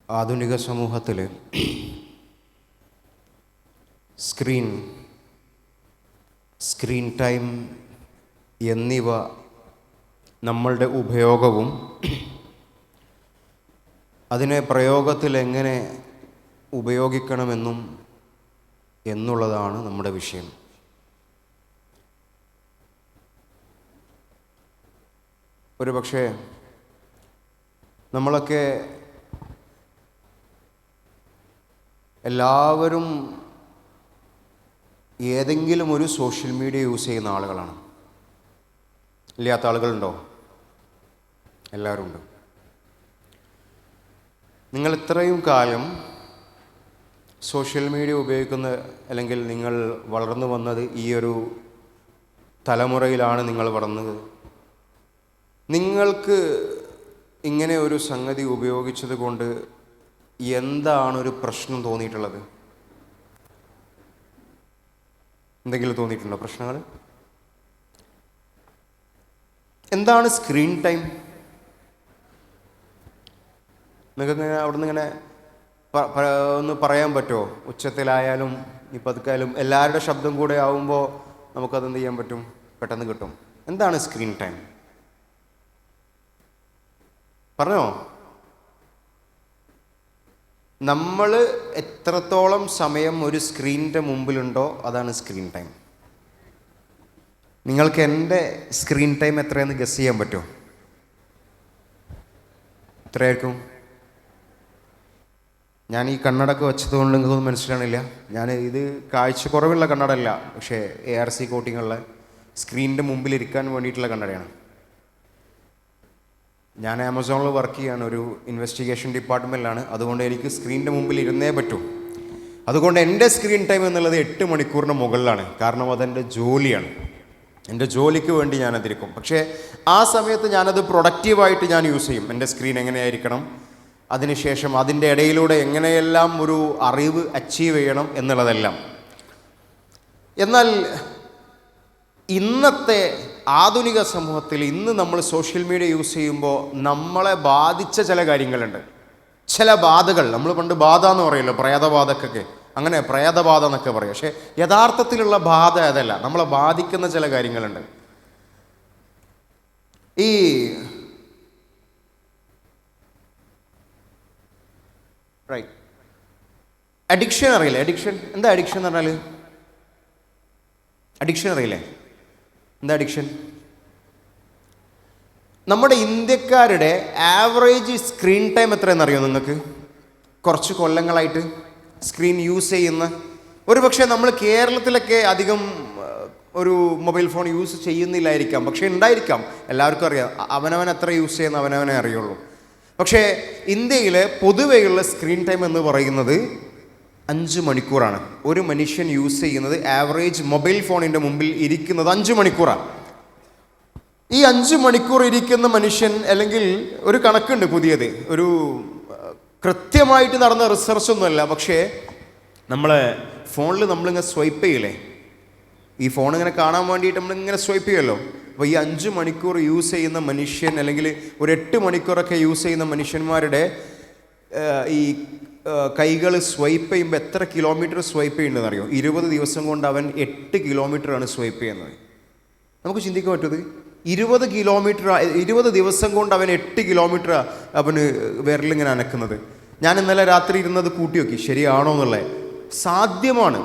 ആധുനിക സമൂഹത്തിൽ screen time എന്നിവ നമ്മളുടെ ഉപയോഗവും അതിനെ പ്രയോഗത്തിൽ എങ്ങനെ ഉപയോഗിക്കണമെന്നും എന്നുള്ളതാണ് നമ്മുടെ വിഷയം. ഒരു പക്ഷേ നമ്മളൊക്കെ എല്ലാവരും ഏതെങ്കിലും ഒരു സോഷ്യൽ മീഡിയ യൂസ് ചെയ്യുന്ന ആളുകളാണ്. ഇല്ലാത്ത ആളുകളുണ്ടോ? എല്ലാവരും ഉണ്ട്. നിങ്ങൾ ഇത്രയും കാലം സോഷ്യൽ മീഡിയ ഉപയോഗിക്കുന്ന, അല്ലെങ്കിൽ നിങ്ങൾ വളർന്നു വന്നത് ഈ ഒരു തലമുറയിലാണ് നിങ്ങൾ വളർന്നത്. നിങ്ങൾക്ക് ഇങ്ങനെ ഒരു സംഗതി ഉപയോഗിച്ചത് കൊണ്ട് എന്താണ് ഒരു പ്രശ്നം തോന്നിയിട്ടുള്ളത്? എന്തെങ്കിലും തോന്നിയിട്ടുണ്ടോ പ്രശ്നങ്ങൾ? എന്താണ് സ്ക്രീൻ ടൈം? നിങ്ങൾക്ക് അവിടെ നിന്ന് ഇങ്ങനെ ഒന്ന് പറയാൻ പറ്റുമോ? ഉച്ചത്തിലായാലും പതുക്കായാലും എല്ലാവരുടെ ശബ്ദം കൂടെ ആവുമ്പോൾ നമുക്കതെന്ത് ചെയ്യാൻ പറ്റും? പെട്ടെന്ന് കിട്ടും. എന്താണ് സ്ക്രീൻ ടൈം? പറഞ്ഞോ. നമ്മൾ എത്രത്തോളം സമയം ഒരു സ്ക്രീനിൻ്റെ മുമ്പിലുണ്ടോ അതാണ് സ്ക്രീൻ ടൈം. നിങ്ങൾക്ക് എൻ്റെ സ്ക്രീൻ ടൈം എത്രയെന്ന് ഗസ് ചെയ്യാൻ പറ്റുമോ? എത്രയായിരിക്കും? ഞാൻ ഈ കണ്ണടക്ക് വെച്ചതുകൊണ്ട് നിങ്ങൾക്കൊന്നും മനസ്സിലാണില്ല. ഇത് കാഴ്ചക്കുറവുള്ള കണ്ണടല്ല, പക്ഷേ ARC കോട്ടിങ്ങുള്ള സ്ക്രീനിൻ്റെ മുമ്പിലിരിക്കാൻ വേണ്ടിയിട്ടുള്ള കണ്ണടയാണ്. ഞാൻ ആമസോണിൽ വർക്ക് ചെയ്യാണ്, ഒരു ഇൻവെസ്റ്റിഗേഷൻ ഡിപ്പാർട്ട്മെൻറ്റിലാണ്. അതുകൊണ്ട് എനിക്ക് സ്ക്രീനിൻ്റെ മുമ്പിൽ ഇരുന്നേ പറ്റൂ. അതുകൊണ്ട് എൻ്റെ സ്ക്രീൻ ടൈം എന്നുള്ളത് 8 മണിക്കൂറിന് മുകളിലാണ്. കാരണം അതെൻ്റെ ജോലിയാണ്. എൻ്റെ ജോലിക്ക് വേണ്ടി ഞാനതിരിക്കും. പക്ഷേ ആ സമയത്ത് ഞാനത് പ്രൊഡക്റ്റീവായിട്ട് ഞാൻ യൂസ് ചെയ്യും. എൻ്റെ സ്ക്രീൻ എങ്ങനെയായിരിക്കണം, അതിനുശേഷം അതിൻ്റെ ഇടയിലൂടെ എങ്ങനെയെല്ലാം ഒരു അറിവ് അച്ചീവ് ചെയ്യണം എന്നുള്ളതെല്ലാം. എന്നാൽ ഇന്നത്തെ ആധുനിക സമൂഹത്തിൽ ഇന്ന് നമ്മൾ സോഷ്യൽ മീഡിയ യൂസ് ചെയ്യുമ്പോൾ നമ്മളെ ബാധിച്ച ചില കാര്യങ്ങളുണ്ട്. ചില ബാധകൾ, നമ്മൾ പണ്ട് ബാധ എന്ന് പറയുമല്ലോ, പ്രേതബാധക്കൊക്കെ, അങ്ങനെ പ്രേതബാധ എന്നൊക്കെ പറയും. പക്ഷേ യഥാർത്ഥത്തിലുള്ള ബാധ അതല്ല, നമ്മളെ ബാധിക്കുന്ന ചില കാര്യങ്ങളുണ്ട്. ഈ അഡിക്ഷൻ അറിയില്ലേ? എന്താ അഡിക്ഷൻ എന്ന് പറഞ്ഞാൽ? അഡിക്ഷൻ അറിയില്ലേ? എന്താ അഡിക്ഷൻ? നമ്മുടെ ഇന്ത്യക്കാരുടെ ആവറേജ് സ്ക്രീൻ ടൈം എത്രയെന്നറിയോ നിങ്ങൾക്ക്? കുറച്ച് കൊല്ലങ്ങളായിട്ട് സ്ക്രീൻ യൂസ് ചെയ്യുന്ന, ഒരു പക്ഷേ നമ്മൾ കേരളത്തിലൊക്കെ അധികം ഒരു മൊബൈൽ ഫോൺ യൂസ് ചെയ്യുന്നില്ലായിരിക്കാം, പക്ഷേ ഉണ്ടായിരിക്കാം. എല്ലാവർക്കും അറിയാം, അവനവൻ എത്ര യൂസ് ചെയ്യുന്ന അവനവനെ അറിയുള്ളൂ. പക്ഷേ ഇന്ത്യയിൽ പൊതുവെയുള്ള സ്ക്രീൻ ടൈം എന്ന് പറയുന്നത് 5 മണിക്കൂറാണ്. ഒരു മനുഷ്യൻ യൂസ് ചെയ്യുന്നത്, ആവറേജ് മൊബൈൽ ഫോണിൻ്റെ മുമ്പിൽ ഇരിക്കുന്നത് 5 മണിക്കൂറാണ്. ഈ 5 മണിക്കൂർ ഇരിക്കുന്ന മനുഷ്യൻ, അല്ലെങ്കിൽ ഒരു കണക്കുണ്ട് പുതിയത്, ഒരു കൃത്യമായിട്ട് നടന്ന റിസർച്ച് ഒന്നുമല്ല, പക്ഷേ നമ്മളെ ഫോണിൽ നമ്മളിങ്ങനെ സ്വൈപ്പ് ചെയ്യില്ലേ, ഈ ഫോൺ ഇങ്ങനെ കാണാൻ വേണ്ടിയിട്ട് നമ്മളിങ്ങനെ സ്വൈപ്പ് ചെയ്യുമല്ലോ. അപ്പോൾ ഈ 5 മണിക്കൂർ യൂസ് ചെയ്യുന്ന മനുഷ്യൻ, അല്ലെങ്കിൽ ഒരു 8 മണിക്കൂറൊക്കെ യൂസ് ചെയ്യുന്ന മനുഷ്യന്മാരുടെ ഈ കൈകൾ സ്വൈപ്പ് ചെയ്യുമ്പോൾ എത്ര കിലോമീറ്റർ സ്വൈപ്പ് ചെയ്യുന്നതെന്ന് അറിയോ? 20 ദിവസം കൊണ്ട് അവൻ 8 കിലോമീറ്ററാണ് സ്വൈപ്പ് ചെയ്യുന്നത്. നമുക്ക് ചിന്തിക്കാൻ പറ്റുന്നത് 20 ദിവസം കൊണ്ട് അവൻ 8 കിലോമീറ്റർ അവന് വിരലിങ്ങനെ അനക്കുന്നത്. ഞാൻ ഇന്നലെ രാത്രി ഇരുന്നത് കൂട്ടി നോക്കി, ശരിയാണോ എന്നുള്ളത്. സാധ്യമാണ്,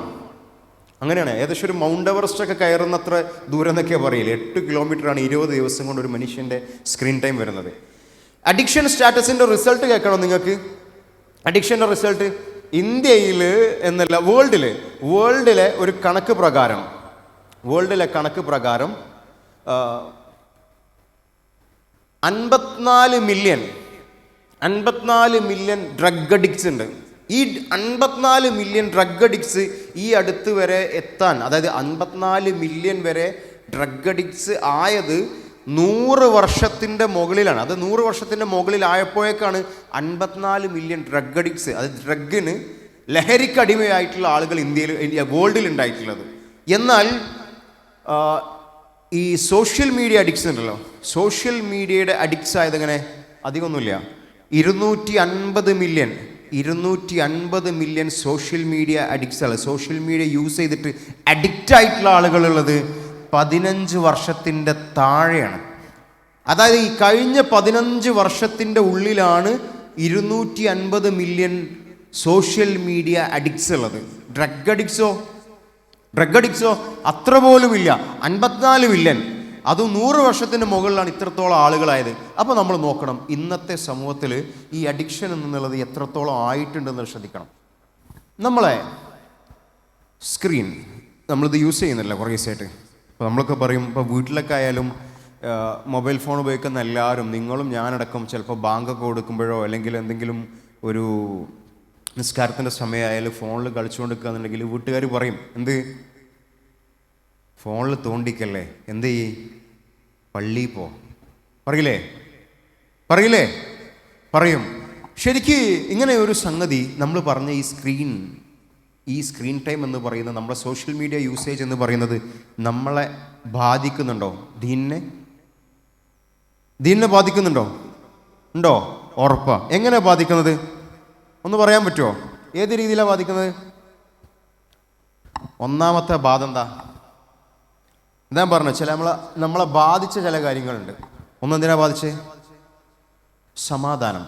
അങ്ങനെയാണ്. ഏകദേശം ഒരു മൗണ്ട് എവറസ്റ്റ് ഒക്കെ കയറുന്നത്ര ദൂരം എന്നൊക്കെ പറയില്ലേ. 8 കിലോമീറ്ററാണ് 20 ദിവസം കൊണ്ട് ഒരു മനുഷ്യൻ്റെ സ്ക്രീൻ ടൈം വരുന്നത്. അഡിക്ഷൻ സ്റ്റാറ്റസിൻ്റെ റിസൾട്ട് കേൾക്കണോ നിങ്ങൾക്ക്? അഡിക്ഷൻ്റെ റിസൾട്ട് ഇന്ത്യയിൽ എന്നല്ല, വേൾഡിലെ ഒരു കണക്ക് പ്രകാരം, വേൾഡിലെ കണക്ക് പ്രകാരം 54 മില്യൺ ഡ്രഗ് അഡിക്ട്സ് ഉണ്ട്. ഈ 54 മില്യൺ ഡ്രഗ് അഡിക്ട്സ് ഈ അടുത്ത് വരെ എത്താൻ, അതായത് 54 മില്യൺ വരെ ഡ്രഗ് അഡിക്ട്സ് ആയത് 100 വർഷത്തിൻ്റെ മുകളിലാണ്. അത് 100 വർഷത്തിൻ്റെ മുകളിലായപ്പോഴേക്കാണ് 54 മില്യൺ ഡ്രഗ് അഡിക്ട്സ്, അത് ഡ്രഗിന്, ലഹരിക്ക് അടിമയായിട്ടുള്ള ആളുകൾ വേൾഡിൽ ഉണ്ടായിട്ടുള്ളത്. എന്നാൽ ഈ സോഷ്യൽ മീഡിയ അഡിക്ട്സ് ഉണ്ടല്ലോ, സോഷ്യൽ മീഡിയയുടെ അഡിക്ട്സ് ആയതെങ്ങനെ? അധികമൊന്നുമില്ല, 250 million social media addicts, social media use ചെയ്തിട്ട് അഡിക്റ്റ് ആയിട്ടുള്ള ആളുകളുള്ളത് 15 വർഷത്തിൻ്റെ താഴെയാണ്. അതായത് ഈ കഴിഞ്ഞ 15 വർഷത്തിൻ്റെ ഉള്ളിലാണ് 250 മില്യൺ സോഷ്യൽ മീഡിയ അഡിക്ട്സ് ഉള്ളത്. ഡ്രഗ് അഡിക്ട്സോ അത്ര പോലുമില്ല, 54 മില്യൺ. അതും 100 വർഷത്തിന് മുകളിലാണ് ഇത്രത്തോളം ആളുകളായത്. അപ്പോൾ നമ്മൾ നോക്കണം ഇന്നത്തെ സമൂഹത്തിൽ ഈ അഡിക്ഷൻ എന്നുള്ളത് എത്രത്തോളം ആയിട്ടുണ്ടെന്ന് ശ്രദ്ധിക്കണം. നമ്മളെ സ്ക്രീൻ നമ്മളിത് യൂസ് ചെയ്യുന്നില്ല കുറേ ദിവസമായിട്ട്. ഇപ്പോൾ നമ്മളൊക്കെ പറയും, ഇപ്പോൾ വീട്ടിലൊക്കെ ആയാലും മൊബൈൽ ഫോൺ ഉപയോഗിക്കുന്ന എല്ലാവരും, നിങ്ങളും ഞാനടക്കം, ചിലപ്പോൾ ബാങ്കൊക്കെ കൊടുക്കുമ്പോഴോ അല്ലെങ്കിൽ എന്തെങ്കിലും ഒരു നിസ്കാരത്തിൻ്റെ സമയമായാലും ഫോണിൽ കളിച്ചുകൊണ്ട് നിൽക്കുകയെന്നുണ്ടെങ്കിൽ വീട്ടുകാർ പറയും, എന്ത് ഫോണിൽ തോണ്ടിക്കല്ലേ, എന്ത് ചെയ്യ്, പള്ളിയിൽ പറയില്ലേ? പറയും. ശരിക്ക് ഇങ്ങനെ ഒരു സംഗതി നമ്മൾ പറഞ്ഞ ഈ സ്ക്രീൻ ടൈം എന്ന് പറയുന്നത്, നമ്മുടെ സോഷ്യൽ മീഡിയ യൂസേജ് എന്ന് പറയുന്നത് നമ്മളെ ബാധിക്കുന്നുണ്ടോ? ദീനിനെ ബാധിക്കുന്നുണ്ടോ? ഉണ്ടോ? ഉറപ്പാ. എങ്ങനെ ബാധിക്കുന്നത് ഒന്ന് പറയാൻ പറ്റുമോ? ഏത് രീതിയിലാണ് ബാധിക്കുന്നത്? ഒന്നാമത്തെ ബാധ എന്താ പറഞ്ഞു? നമ്മളെ ബാധിച്ച ചില കാര്യങ്ങളുണ്ട്. ഒന്നെന്തിനാ ബാധിച്ചേ? സമാധാനം.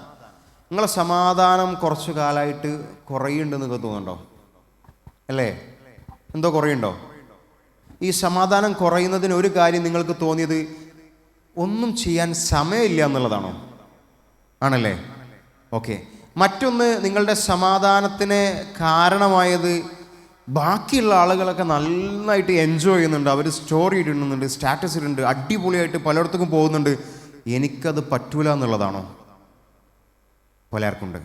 നിങ്ങളെ സമാധാനം കുറച്ചു കാലമായിട്ട് കുറയുണ്ടെന്ന് നിങ്ങൾക്ക് തോന്നുന്നുണ്ടോ? അല്ലേ? എന്തോ കുറയുണ്ടോ? ഈ സമാധാനം കുറയുന്നതിന് ഒരു കാര്യം നിങ്ങൾക്ക് തോന്നിയത് ഒന്നും ചെയ്യാൻ സമയമില്ല എന്നുള്ളതാണോ? ആണല്ലേ? ഓക്കെ. മറ്റൊന്ന്, നിങ്ങളുടെ സമാധാനത്തിന് കാരണമായത് ബാക്കിയുള്ള ആളുകളൊക്കെ നന്നായിട്ട് എൻജോയ് ചെയ്യുന്നുണ്ട്, അവർ സ്റ്റോറി ഇടുന്നുണ്ട്, സ്റ്റാറ്റസ് ഇടുന്നുണ്ട്, അടിപൊളിയായിട്ട് പലയിടത്തേക്കും പോകുന്നുണ്ട്, എനിക്കത് പറ്റൂല എന്നുള്ളതാണോ? പലർക്കുണ്ട്.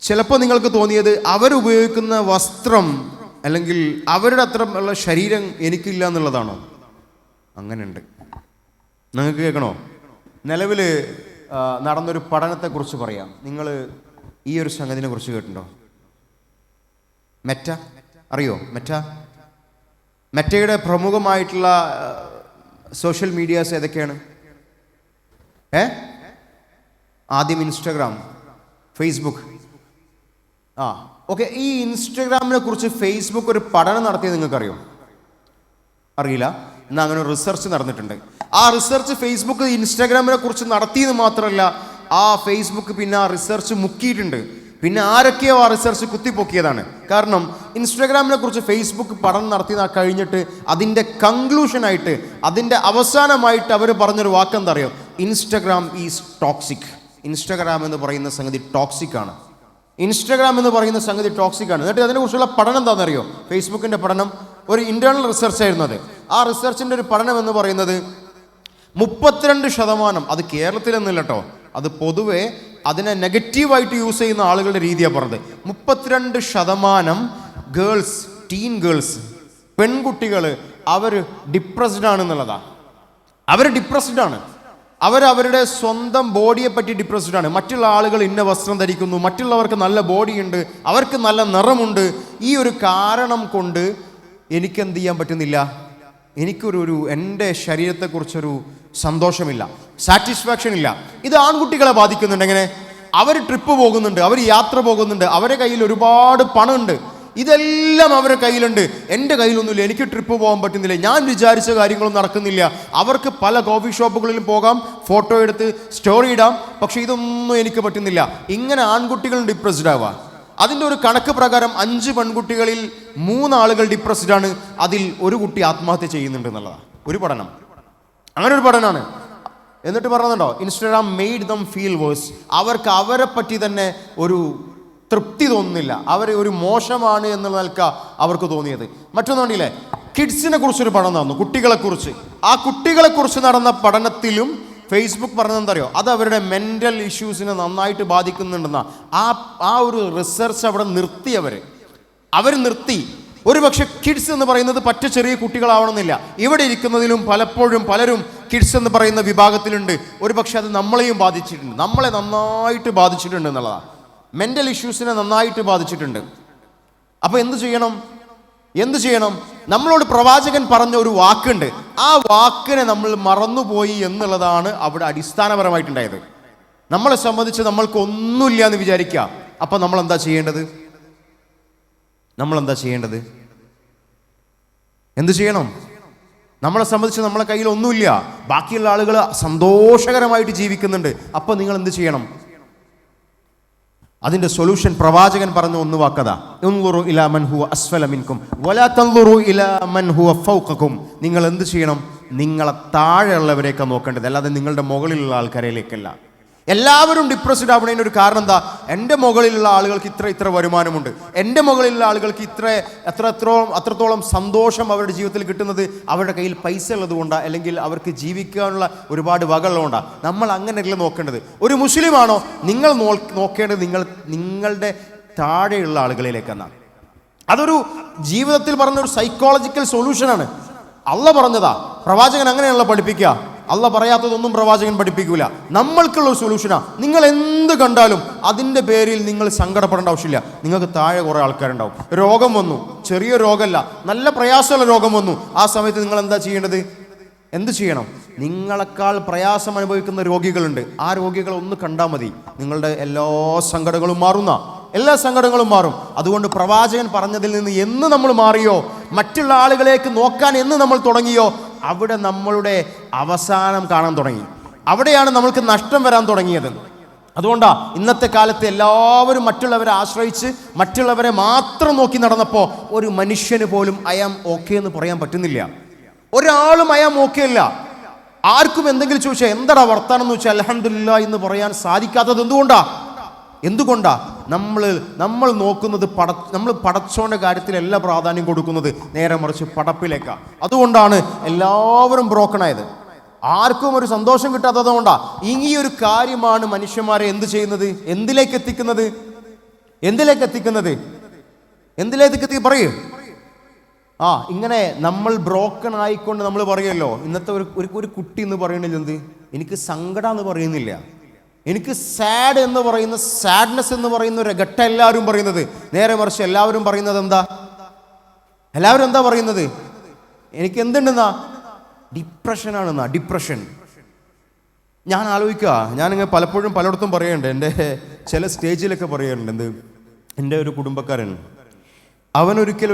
ചിലപ്പോൾ നിങ്ങൾക്ക് തോന്നിയത് അവരുപയോഗിക്കുന്ന വസ്ത്രം അല്ലെങ്കിൽ അവരുടെ അത്ര ഉള്ള ശരീരം എനിക്കില്ല എന്നുള്ളതാണോ? അങ്ങനെയുണ്ട്. നിങ്ങൾക്ക് കേൾക്കണോ? നിലവിൽ നടന്നൊരു പഠനത്തെക്കുറിച്ച് പറയാം. നിങ്ങൾ ഈ ഒരു സംഗതിനെ കുറിച്ച് കേട്ടിട്ടുണ്ടോ? മെറ്റ അറിയോ? മെറ്റയുടെ പ്രമുഖമായിട്ടുള്ള സോഷ്യൽ മീഡിയാസ് ഏതൊക്കെയാണ്? ആദ്യം ഇൻസ്റ്റഗ്രാം, ഫേസ്ബുക്ക്. ഓക്കെ. ഈ ഇൻസ്റ്റഗ്രാമിനെ കുറിച്ച് ഫേസ്ബുക്ക് ഒരു പഠനം നടത്തിയത് നിങ്ങൾക്കറിയോ? അറിയില്ല. എന്നാൽ അങ്ങനെ ഒരു റിസർച്ച് നടന്നിട്ടുണ്ട്. ആ റിസർച്ച് ഫേസ്ബുക്ക് ഇൻസ്റ്റാഗ്രാമിനെ കുറിച്ച് നടത്തിയെന്ന് മാത്രമല്ല, ആ ഫേസ്ബുക്ക് പിന്നെ ആ റിസർച്ച് മുക്കിയിട്ടുണ്ട്. പിന്നെ ആരൊക്കെയോ ആ റിസർച്ച് കുത്തിപ്പൊക്കിയതാണ്. കാരണം ഇൻസ്റ്റാഗ്രാമിനെ കുറിച്ച് ഫേസ്ബുക്ക് പഠനം നടത്തി കഴിഞ്ഞിട്ട് അതിൻ്റെ കൺക്ലൂഷനായിട്ട്, അതിൻ്റെ അവസാനമായിട്ട് അവർ പറഞ്ഞൊരു വാക്കെന്താ അറിയോ? Instagram is toxic. ഇൻസ്റ്റഗ്രാം എന്ന് പറയുന്ന സംഗതി ടോക്സിക് ആണ്. എന്നിട്ട് അതിനെക്കുറിച്ചുള്ള പഠനം എന്താണെന്നറിയോ? ഫേസ്ബുക്കിൻ്റെ പഠനം ഒരു ഇൻറ്റേർണൽ റിസർച്ച് ആയിരുന്നു അത്. ആ റിസർച്ചിൻ്റെ ഒരു പഠനം എന്ന് പറയുന്നത് 32%, അത് കേരളത്തിലെന്നില്ല കേട്ടോ, അത് പൊതുവെ അതിനെ നെഗറ്റീവായിട്ട് യൂസ് ചെയ്യുന്ന ആളുകളുടെ രീതിയാണ് പറഞ്ഞത്. 32% ടീൻ ഗേൾസ്, പെൺകുട്ടികൾ, അവർ ഡിപ്രസ്ഡ് ആണെന്നുള്ളതാണ്. അവരവരുടെ സ്വന്തം ബോഡിയെ പറ്റി ഡിപ്രസ്ഡ് ആണ്. മറ്റുള്ള ആളുകൾ ഇന്ന വസ്ത്രം ധരിക്കുന്നു, മറ്റുള്ളവർക്ക് നല്ല ബോഡിയുണ്ട്, അവർക്ക് നല്ല നിറമുണ്ട്. ഈ ഒരു കാരണം കൊണ്ട് എനിക്കെന്ത് ചെയ്യാൻ പറ്റുന്നില്ല, എൻ്റെ ശരീരത്തെക്കുറിച്ചൊരു സന്തോഷമില്ല, സാറ്റിസ്ഫാക്ഷൻ ഇല്ല. ഇത് ആൺകുട്ടികളെ ബാധിക്കുന്നുണ്ട്. എങ്ങനെ? അവർ ട്രിപ്പ് പോകുന്നുണ്ട്, അവർ യാത്ര പോകുന്നുണ്ട്, അവരുടെ കയ്യിൽ ഒരുപാട് പണമുണ്ട്, ഇതെല്ലാം അവരുടെ കയ്യിലുണ്ട്. എൻ്റെ കയ്യിലൊന്നുമില്ല, എനിക്ക് ട്രിപ്പ് പോകാൻ പറ്റുന്നില്ല, ഞാൻ വിചാരിച്ച കാര്യങ്ങളൊന്നും നടക്കുന്നില്ല. അവർക്ക് പല കോഫി ഷോപ്പുകളിലും പോകാം, ഫോട്ടോ എടുത്ത് സ്റ്റോറി ഇടാം, പക്ഷേ ഇതൊന്നും എനിക്ക് പറ്റുന്നില്ല. ഇങ്ങനെ ആൺകുട്ടികൾ ഡിപ്രസ്ഡ് ആവുക. അതിൻ്റെ ഒരു കണക്ക് പ്രകാരം 5 പെൺകുട്ടികളിൽ 3 ആളുകൾ ഡിപ്രസ്ഡ് ആണ്. അതിൽ ഒരു കുട്ടി ആത്മഹത്യ ചെയ്യുന്നുണ്ട് എന്നുള്ളതാണ് ഒരു പഠനം. അങ്ങനെ ഒരു പഠനമാണ്. എന്നിട്ട് പറയുന്നുണ്ടോ, Instagram made them feel worse. അവർക്ക് അവരെ പറ്റി തന്നെ ഒരു തൃപ്തി തോന്നുന്നില്ല, അവരെ ഒരു മോശമാണ് എന്നുള്ള നിലക്ക അവർക്ക് തോന്നിയത്. മറ്റൊന്നുകൊണ്ടില്ലേ, കിഡ്സിനെ കുറിച്ചൊരു പഠനം നടന്നു, കുട്ടികളെക്കുറിച്ച് നടന്ന പഠനത്തിലും ഫേസ്ബുക്ക് പറഞ്ഞത് എന്താ അറിയോ? അത് അവരുടെ മെൻ്റൽ ഇഷ്യൂസിനെ നന്നായിട്ട് ബാധിക്കുന്നുണ്ടെന്ന ആ ഒരു റിസർച്ച് അവിടെ നിർത്തി. അവർ നിർത്തി. ഒരു പക്ഷെ കിഡ്സ് എന്ന് പറയുന്നത് പറ്റ ചെറിയ കുട്ടികളാവണമെന്നില്ല. ഇവിടെ ഇരിക്കുന്നതിലും പലരും കിഡ്സ് എന്ന് പറയുന്ന വിഭാഗത്തിലുണ്ട്. ഒരു പക്ഷെ അത് നമ്മളെയും ബാധിച്ചിട്ടുണ്ട്, നമ്മളെ നന്നായിട്ട് ബാധിച്ചിട്ടുണ്ട് എന്നുള്ളതാണ്. മെൻ്റൽ ഇഷ്യൂസിനെ നന്നായിട്ട് ബാധിച്ചിട്ടുണ്ട്. അപ്പോൾ എന്ത് ചെയ്യണം? നമ്മളോട് പ്രവാചകൻ പറഞ്ഞ ഒരു വാക്കുണ്ട്, ആ വാക്കിനെ നമ്മൾ മറന്നുപോയി എന്നുള്ളതാണ് അവിടെ അടിസ്ഥാനപരമായിട്ടുണ്ടായത്. നമ്മളെ സംബന്ധിച്ച് നമ്മൾക്ക് ഒന്നുമില്ല എന്ന് വിചാരിക്കുക. അപ്പം നമ്മളെന്താ ചെയ്യേണ്ടത്? എന്ത് ചെയ്യണം? നമ്മളെ സംബന്ധിച്ച് നമ്മളെ കയ്യിൽ ഒന്നുമില്ല, ബാക്കിയുള്ള ആളുകൾ സന്തോഷകരമായിട്ട് ജീവിക്കുന്നുണ്ട്. അപ്പം നിങ്ങൾ എന്ത് ചെയ്യണം? അതിൻ്റെ സൊല്യൂഷൻ പ്രവാചകൻ പറഞ്ഞ ഒന്ന് വാക്കതാ, ഉൻളുറു ഇലാ മൻ ഹുവ അസ്ഫല മിൻകും വലാ തൻളുറു ഇലാ മൻ ഹുവ ഫൗഖകും. നിങ്ങൾ എന്ത് ചെയ്യണം? നിങ്ങളെ താഴെയുള്ളവരേക്ക് നോക്കേണ്ടത്, അല്ലാതെ നിങ്ങളുടെ മുകളിലുള്ള ആൾക്കാരിലേക്കല്ല. എല്ലാവരും ഡിപ്രസ്ഡ് ആവണതിന് ഒരു കാരണം എന്താ? എൻ്റെ മുകളിലുള്ള ആളുകൾക്ക് ഇത്ര വരുമാനമുണ്ട്, എൻ്റെ മുകളിലുള്ള ആളുകൾക്ക് അത്രത്തോളം സന്തോഷം അവരുടെ ജീവിതത്തിൽ കിട്ടുന്നത് അവരുടെ കയ്യിൽ പൈസ ഉള്ളത് കൊണ്ടാണ്, അല്ലെങ്കിൽ അവർക്ക് ജീവിക്കാനുള്ള ഒരുപാട് വകകളുകൊണ്ടാണ്. നമ്മൾ അങ്ങനെയല്ല നോക്കേണ്ടത്. ഒരു മുസ്ലിമാണോ നിങ്ങൾ നോക്കേണ്ടത് നിങ്ങളുടെ താഴെയുള്ള ആളുകളിലേക്കെന്നാണ്. അതൊരു ജീവിതത്തിൽ പറഞ്ഞൊരു സൈക്കോളജിക്കൽ സൊല്യൂഷനാണ്. അള്ള പറഞ്ഞതാ, പ്രവാചകൻ അങ്ങനെയാണല്ലോ പഠിപ്പിക്കുക. അള്ള പറയാത്തതൊന്നും പ്രവാചകൻ പഠിപ്പിക്കൂല. നമ്മൾക്കുള്ള ഒരു സൊല്യൂഷനാ. നിങ്ങൾ എന്ത് കണ്ടാലും അതിൻ്റെ പേരിൽ നിങ്ങൾ സങ്കടപ്പെടേണ്ട ആവശ്യമില്ല. നിങ്ങൾക്ക് താഴെ കുറേ ആൾക്കാരുണ്ടാവും. രോഗം വന്നു, ചെറിയ രോഗമല്ല, നല്ല പ്രയാസമുള്ള രോഗം വന്നു. ആ സമയത്ത് നിങ്ങൾ എന്താ ചെയ്യേണ്ടത്? എന്ത് ചെയ്യണം? നിങ്ങളെക്കാൾ പ്രയാസം അനുഭവിക്കുന്ന രോഗികളുണ്ട്. ആ രോഗികളെ ഒന്ന് കണ്ടാൽ മതി, നിങ്ങളുടെ എല്ലാ സങ്കടങ്ങളും മാറും. അതുകൊണ്ട് പ്രവാചകൻ പറഞ്ഞതിൽ നിന്ന് എന്ന് നമ്മൾ മാറിയോ, മറ്റുള്ള ആളുകളേക്ക് നോക്കാൻ എന്ന് നമ്മൾ തുടങ്ങിയോ, അവിടെ നമ്മളുടെ അവസാനം കാണാൻ തുടങ്ങി. അവിടെയാണ് നമ്മൾക്ക് നഷ്ടം വരാൻ തുടങ്ങിയത്. അതുകൊണ്ടാണ് ഇന്നത്തെ കാലത്ത് എല്ലാവരും മറ്റുള്ളവരെ ആശ്രയിച്ച് മറ്റുള്ളവരെ മാത്രം നോക്കി നടന്നപ്പോൾ ഒരു മനുഷ്യന് പോലും ഐ ആം ഓക്കെ എന്ന് പറയാൻ പറ്റുന്നില്ല. ഒരാളും ഐ ആം ഓക്കെ അല്ല. ആർക്കും എന്തെങ്കിലും ചോദിച്ചാൽ എന്താടാ വർത്താനം എന്ന് വെച്ചാൽ അൽഹംദുലില്ലാ എന്ന് പറയാൻ സാധിക്കാത്തത് എന്തുകൊണ്ടാ? നമ്മൾ നോക്കുന്നത് നമ്മൾ പടച്ചോന്റെ കാര്യത്തിലല്ല പ്രാധാന്യം കൊടുക്കുന്നത്, നേരെ മറിച്ച് പടപ്പിലേക്കാണ്. അതുകൊണ്ടാണ് എല്ലാവരും ബ്രോക്കണായത്. ആർക്കും ഒരു സന്തോഷം കിട്ടാത്തതുകൊണ്ടാ. ഈ ഒരു കാര്യമാണ് മനുഷ്യന്മാരെ എന്ത് ചെയ്യുന്നത്? എന്തിലേക്ക് എത്തിക്കുന്നത്? പറയൂ. ഇങ്ങനെ നമ്മൾ ബ്രോക്കൺ ആയിക്കൊണ്ട് നമ്മൾ പറയുമല്ലോ. ഇന്നത്തെ ഒരു കുട്ടി എന്ന് പറയുന്നില്ല, എന്ത് എനിക്ക് സങ്കടം എന്ന് പറയുന്നില്ല, എനിക്ക് സാഡ് എന്ന് പറയുന്ന സാഡ്നെസ് എന്ന് പറയുന്ന ഒരു ഘട്ടം എല്ലാവരും പറയുന്നത്. നേരെ മറിച്ച് എല്ലാവരും പറയുന്നത് എന്താ പറയുന്നത്? എനിക്ക് എന്തുണ്ടെന്നാ? ഡിപ്രഷൻ. ഞാൻ ആലോചിക്കുക, ഞാനിങ്ങനെ പലപ്പോഴും പലയിടത്തും പറയുന്നുണ്ട്, എൻ്റെ ചില സ്റ്റേജിലൊക്കെ പറയാറുണ്ട്. എൻ്റെ ഒരു കുടുംബക്കാരൻ, അവനൊരിക്കൽ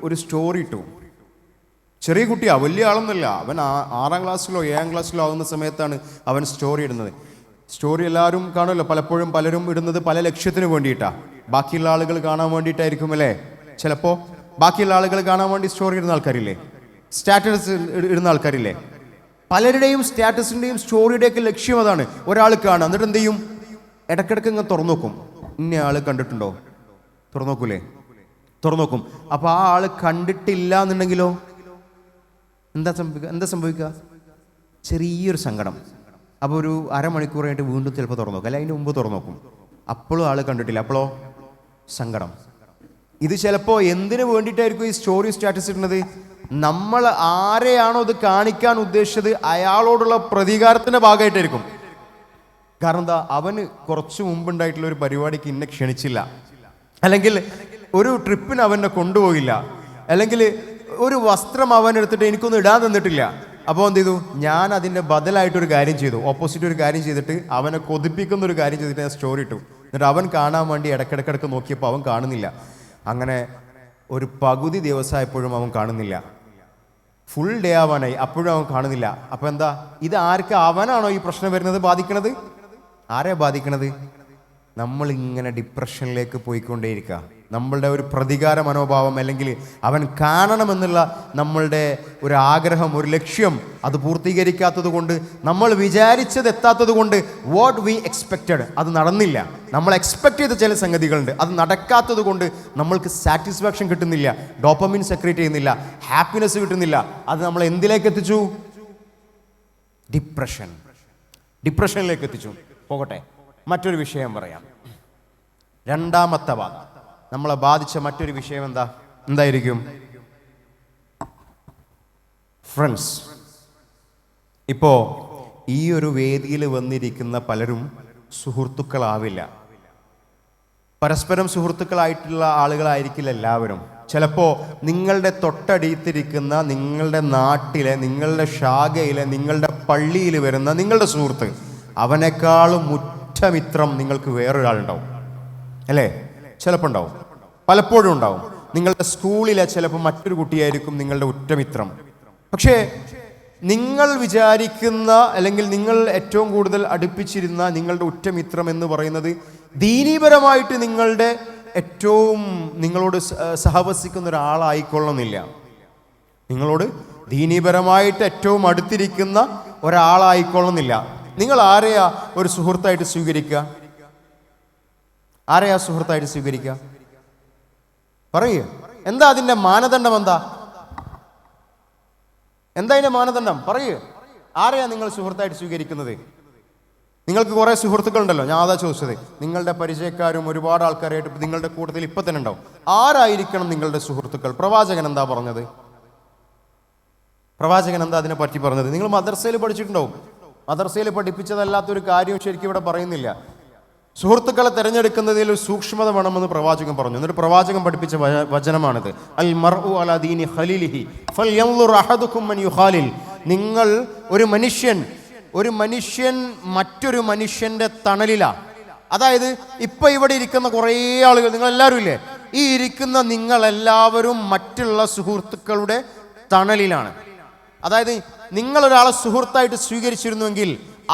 ഒരു സ്റ്റോറി ഇട്ടു. ചെറിയ കുട്ടിയാ, വലിയ ആളൊന്നുമില്ല. അവൻ 6ാം ക്ലാസ്സിലോ 7ാം ക്ലാസ്സിലോ ആകുന്ന സമയത്താണ് അവൻ സ്റ്റോറി ഇടുന്നത്. സ്റ്റോറി എല്ലാവരും കാണുമല്ലോ, പലപ്പോഴും പലരും ഇടുന്നത് പല ലക്ഷ്യത്തിന് വേണ്ടിയിട്ടാണ്. ബാക്കിയുള്ള ആളുകൾ കാണാൻ വേണ്ടിയിട്ടായിരിക്കും അല്ലേ? ചിലപ്പോൾ ബാക്കിയുള്ള ആളുകൾ കാണാൻ വേണ്ടി സ്റ്റോറി ഇടുന്ന ആൾക്കാരില്ലേ, സ്റ്റാറ്റസ് ഇടുന്ന ആൾക്കാരില്ലേ? പലരുടെയും സ്റ്റാറ്റസിൻ്റെയും സ്റ്റോറിയുടെയൊക്കെ ലക്ഷ്യം അതാണ്. ഒരാൾ കാണുക, എന്നിട്ട് എന്ത് ചെയ്യും? ഇടയ്ക്കിടയ്ക്ക് ഇങ്ങനെ തുറന്നു നോക്കും. ഇന്ന ആൾ കണ്ടിട്ടുണ്ടോ? തുറന്നു നോക്കും. അപ്പോൾ ആ ആൾ കണ്ടിട്ടില്ല എന്നുണ്ടെങ്കിലോ എന്താ സംഭവിക്കുക? ചെറിയൊരു സങ്കടം. അപ്പോൾ ഒരു അരമണിക്കൂറായിട്ട് വീണ്ടും ചിലപ്പോൾ തുറന്നു നോക്കും, അല്ല അതിൻ്റെ മുമ്പ് തുറന്നു നോക്കും. അപ്പോഴും ആൾ കണ്ടിട്ടില്ല, അപ്പോഴോ സങ്കടം. ഇത് ചിലപ്പോൾ എന്തിനു വേണ്ടിയിട്ടായിരിക്കും ഈ സ്റ്റോറി സ്റ്റാറ്റസ് ഇടുന്നത്? നമ്മൾ ആരെയാണോ ഇത് കാണിക്കാൻ ഉദ്ദേശിച്ചത് അയാളോടുള്ള പ്രതികാരത്തിൻ്റെ ഭാഗമായിട്ടായിരിക്കും. കാരണം എന്താ? അവന് കുറച്ച് മുമ്പുണ്ടായിട്ടുള്ള ഒരു പരിപാടിക്ക് ഇന്നെ ക്ഷണിച്ചില്ല, അല്ലെങ്കിൽ ഒരു ട്രിപ്പിന് അവനെ കൊണ്ടുപോയില്ല, അല്ലെങ്കിൽ ഒരു വസ്ത്രം അവനെടുത്തിട്ട് എനിക്കൊന്നും ഇടാൻ തന്നിട്ടില്ല. അപ്പോൾ എന്ത് ചെയ്തു? ഞാൻ അതിൻ്റെ ബദലായിട്ടൊരു കാര്യം ചെയ്തു, ഓപ്പോസിറ്റ് ഒരു കാര്യം ചെയ്തിട്ട് അവനെ കൊതിപ്പിക്കുന്ന ഒരു കാര്യം ചെയ്തിട്ട് ഞാൻ സ്റ്റോറി ഇട്ടു. എന്നിട്ട് അവൻ കാണാൻ വേണ്ടി ഇടയ്ക്കിടയ്ക്ക് നോക്കിയപ്പോൾ അവൻ കാണുന്നില്ല. അങ്ങനെ ഒരു പകുതി ദിവസമായപ്പോഴും അവൻ കാണുന്നില്ല. ഫുൾ ഡേ ആവാനായി, അപ്പോഴും അവൻ കാണുന്നില്ല. അപ്പോൾ എന്താ ഇത്? ആർക്ക്? അവനാണോ ഈ പ്രശ്നം വരുന്നത്? ബാധിക്കണത് ആരെയാ ബാധിക്കണത്? നമ്മളിങ്ങനെ ഡിപ്രഷനിലേക്ക് പോയിക്കൊണ്ടേയിരിക്കുക. നമ്മളുടെ ഒരു പ്രതികാര മനോഭാവം, അല്ലെങ്കിൽ അവൻ കാണണമെന്നുള്ള നമ്മളുടെ ഒരു ആഗ്രഹം, ഒരു ലക്ഷ്യം, അത് പൂർത്തീകരിക്കാത്തത് കൊണ്ട്, നമ്മൾ വിചാരിച്ചത് എത്താത്തത് കൊണ്ട്, വാട്ട് വി എക്സ്പെക്റ്റഡ് അത് നടന്നില്ല. നമ്മൾ എക്സ്പെക്ട് ചെയ്ത ചില സംഗതികളുണ്ട്, അത് നടക്കാത്തത് കൊണ്ട് നമ്മൾക്ക് സാറ്റിസ്ഫാക്ഷൻ കിട്ടുന്നില്ല, ഡോപ്പമിൻ സെക്രീറ്റ് ചെയ്യുന്നില്ല, ഹാപ്പിനെസ് കിട്ടുന്നില്ല. അത് നമ്മൾ എന്തിലേക്ക് എത്തിച്ചു? ഡിപ്രഷനിലേക്ക് എത്തിച്ചു. പോകട്ടെ, മറ്റൊരു വിഷയം പറയാം. രണ്ടാമത്തെ ഭാഗം നമ്മളെ ബാധിച്ച മറ്റൊരു വിഷയം എന്തായിരിക്കും? ഫ്രണ്ട്സ്. ഇപ്പോ ഈ ഒരു വേദിയിൽ വന്നിരിക്കുന്ന പലരും സുഹൃത്തുക്കളാവില്ല, പരസ്പരം സുഹൃത്തുക്കളായിട്ടുള്ള ആളുകളായിരിക്കില്ല എല്ലാവരും. ചിലപ്പോൾ നിങ്ങളുടെ തൊട്ടടുത്തിരിക്കുന്ന, നിങ്ങളുടെ നാട്ടിലെ, നിങ്ങളുടെ ശാഖയിലെ, നിങ്ങളുടെ പള്ളിയിൽ വരുന്ന നിങ്ങളുടെ സുഹൃത്ത്, അവനേക്കാളും ഉറ്റമിത്രം നിങ്ങൾക്ക് വേറൊരാളുണ്ടാവും അല്ലേ? ചിലപ്പോൾ ഉണ്ടാവും, പലപ്പോഴും ഉണ്ടാവും. നിങ്ങളുടെ സ്കൂളിലെ ചിലപ്പോൾ മറ്റൊരു കുട്ടിയായിരിക്കും നിങ്ങളുടെ ഉറ്റമിത്രം. പക്ഷേ നിങ്ങൾ വിചാരിക്കുന്ന അല്ലെങ്കിൽ നിങ്ങൾ ഏറ്റവും കൂടുതൽ അടുപ്പിച്ചിരുന്ന നിങ്ങളുടെ ഉറ്റമിത്രം എന്ന് പറയുന്നത് ദീനീപരമായിട്ട് നിങ്ങളുടെ ഏറ്റവും നിങ്ങളോട് സഹവസിക്കുന്ന ഒരാളായിക്കൊള്ളുന്നില്ല. നിങ്ങളോട് ദീനീപരമായിട്ട് ഏറ്റവും അടുത്തിരിക്കുന്ന ഒരാളായിക്കൊള്ളുന്നില്ല. നിങ്ങൾ ആരെയാ ഒരു സുഹൃത്തായിട്ട് സ്വീകരിക്കുക? ആരെയാ സുഹൃത്തായിട്ട് സ്വീകരിക്കുക? പറയൂ, എന്താ അതിൻ്റെ മാനദണ്ഡം? എന്താ അതിൻ്റെ മാനദണ്ഡം? പറയൂ, ആരെയാ നിങ്ങൾ സുഹൃത്തായിട്ട് സ്വീകരിക്കുന്നത്? നിങ്ങൾക്ക് കുറേ സുഹൃത്തുക്കളുണ്ടല്ലോ. ഞാൻ അതാ ചോദിച്ചത്. നിങ്ങളുടെ പരിചയക്കാരും ഒരുപാട് ആൾക്കാരായിട്ട് നിങ്ങളുടെ കൂട്ടത്തിൽ ഇപ്പം തന്നെ ഉണ്ടാവും. ആരായിരിക്കണം നിങ്ങളുടെ സുഹൃത്തുക്കൾ? പ്രവാചകൻ എന്താ പറഞ്ഞത്? പ്രവാചകൻ എന്താ അതിനെ പറ്റി പറഞ്ഞത്? നിങ്ങൾ മദ്രസയിൽ പഠിച്ചിട്ടുണ്ടാവും. മദ്രസയിൽ പഠിപ്പിച്ചതല്ലാത്തൊരു കാര്യം ശരിക്കും ഇവിടെ പറയുന്നില്ല. സുഹൃത്തുക്കളെ തിരഞ്ഞെടുക്കുന്നതിൽ ഒരു സൂക്ഷ്മത വേണമെന്ന് പ്രവാചകൻ പറഞ്ഞു. എന്നിട്ട് പ്രവാചകൻ പഠിപ്പിച്ച വചനമാണിത്. അൽ മർഉ അലാ ദീനി ഖലീലിഹി ഫൽയൻദുർ അഹദുകും മൻ യുഖാലിൽ. നിങ്ങൾ ഒരു മനുഷ്യൻ മറ്റൊരു മനുഷ്യന്റെ തണലിലാണ്. അതായത് ഇപ്പൊ ഇവിടെ ഇരിക്കുന്ന കുറേ ആളുകൾ, നിങ്ങളെല്ലാവരും ഇല്ലേ, ഈ ഇരിക്കുന്ന നിങ്ങളെല്ലാവരും മറ്റുള്ള സുഹൃത്തുക്കളുടെ തണലിലാണ്. അതായത് നിങ്ങളൊരാളെ സുഹൃത്തായിട്ട് സ്വീകരിച്ചിരുന്നുവെങ്കിൽ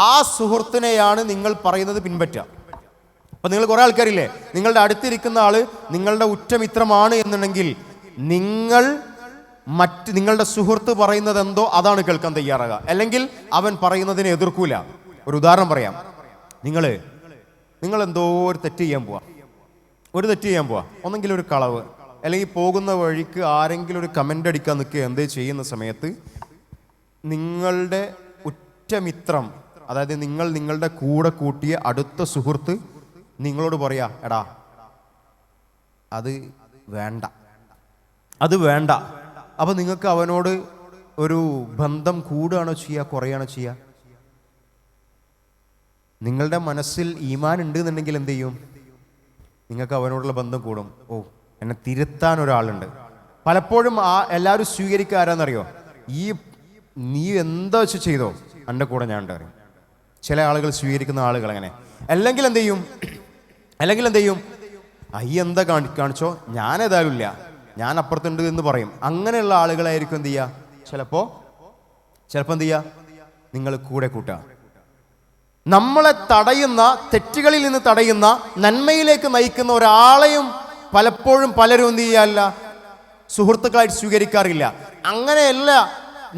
ആ സുഹൃത്തിനെയാണ് നിങ്ങൾ പറയുന്നത് പിൻപറ്റുക. അപ്പം നിങ്ങൾ കുറേ ആൾക്കാരില്ലേ, നിങ്ങളുടെ അടുത്തിരിക്കുന്ന ആൾ നിങ്ങളുടെ ഉറ്റമിത്രമാണ് എന്നുണ്ടെങ്കിൽ നിങ്ങളുടെ സുഹൃത്ത് പറയുന്നത് എന്തോ അതാണ് കേൾക്കാൻ തയ്യാറാകുക. അല്ലെങ്കിൽ അവൻ പറയുന്നതിനെ എതിർക്കൂല. ഒരു ഉദാഹരണം പറയാം. നിങ്ങൾ എന്തോ ഒരു തെറ്റ് ചെയ്യാൻ പോവാ, ഒന്നെങ്കിൽ ഒരു കളവ്, അല്ലെങ്കിൽ പോകുന്ന വഴിക്ക് ആരെങ്കിലും ഒരു കമൻ്റ് അടിക്കാൻ നിൽക്കുക എന്തേ ചെയ്യുന്ന സമയത്ത് നിങ്ങളുടെ ഉറ്റമിത്രം, അതായത് നിങ്ങളുടെ കൂടെ കൂട്ടിയ അടുത്ത സുഹൃത്ത് നിങ്ങളോട് പറയാ, എടാ അത് വേണ്ട. അപ്പം നിങ്ങൾക്ക് അവനോട് ഒരു ബന്ധം കൂടുകയാണോ ചെയ്യുക, കുറയാണോ ചെയ്യുക? നിങ്ങളുടെ മനസ്സിൽ ഈമാൻ ഉണ്ട് എന്നുണ്ടെങ്കിൽ എന്ത് ചെയ്യും? നിങ്ങൾക്ക് അവനോടുള്ള ബന്ധം കൂടും. ഓ, എന്നെ തിരുത്താൻ ഒരാളുണ്ട്. പലപ്പോഴും എല്ലാവരും സ്വീകരിക്കുക ആരാന്നറിയോ? നീ എന്താ വെച്ച് ചെയ്തോ, എൻ്റെ കൂടെ ഞാൻ ഉണ്ട് അറിയും. ചില ആളുകൾ സ്വീകരിക്കുന്ന ആളുകൾ അങ്ങനെ. അല്ലെങ്കിൽ എന്ത് ചെയ്യും? എന്താ കാണിച്ചോ, ഞാനേതായാലും ഇല്ല, ഞാൻ അപ്പുറത്തുണ്ട് എന്ന് പറയും. അങ്ങനെയുള്ള ആളുകളായിരിക്കും എന്ത് ചെയ്യുക? ചിലപ്പോൾ എന്ത് ചെയ്യുക? നിങ്ങൾ കൂടെ കൂട്ടുക. നമ്മളെ തടയുന്ന, തെറ്റുകളിൽ നിന്ന് തടയുന്ന, നന്മയിലേക്ക് നയിക്കുന്ന ഒരാളെയും പലപ്പോഴും പലരും എന്ത് ചെയ്യാറില്ല? സുഹൃത്തുക്കളായിട്ട് സ്വീകരിക്കാറില്ല. അങ്ങനെയല്ല,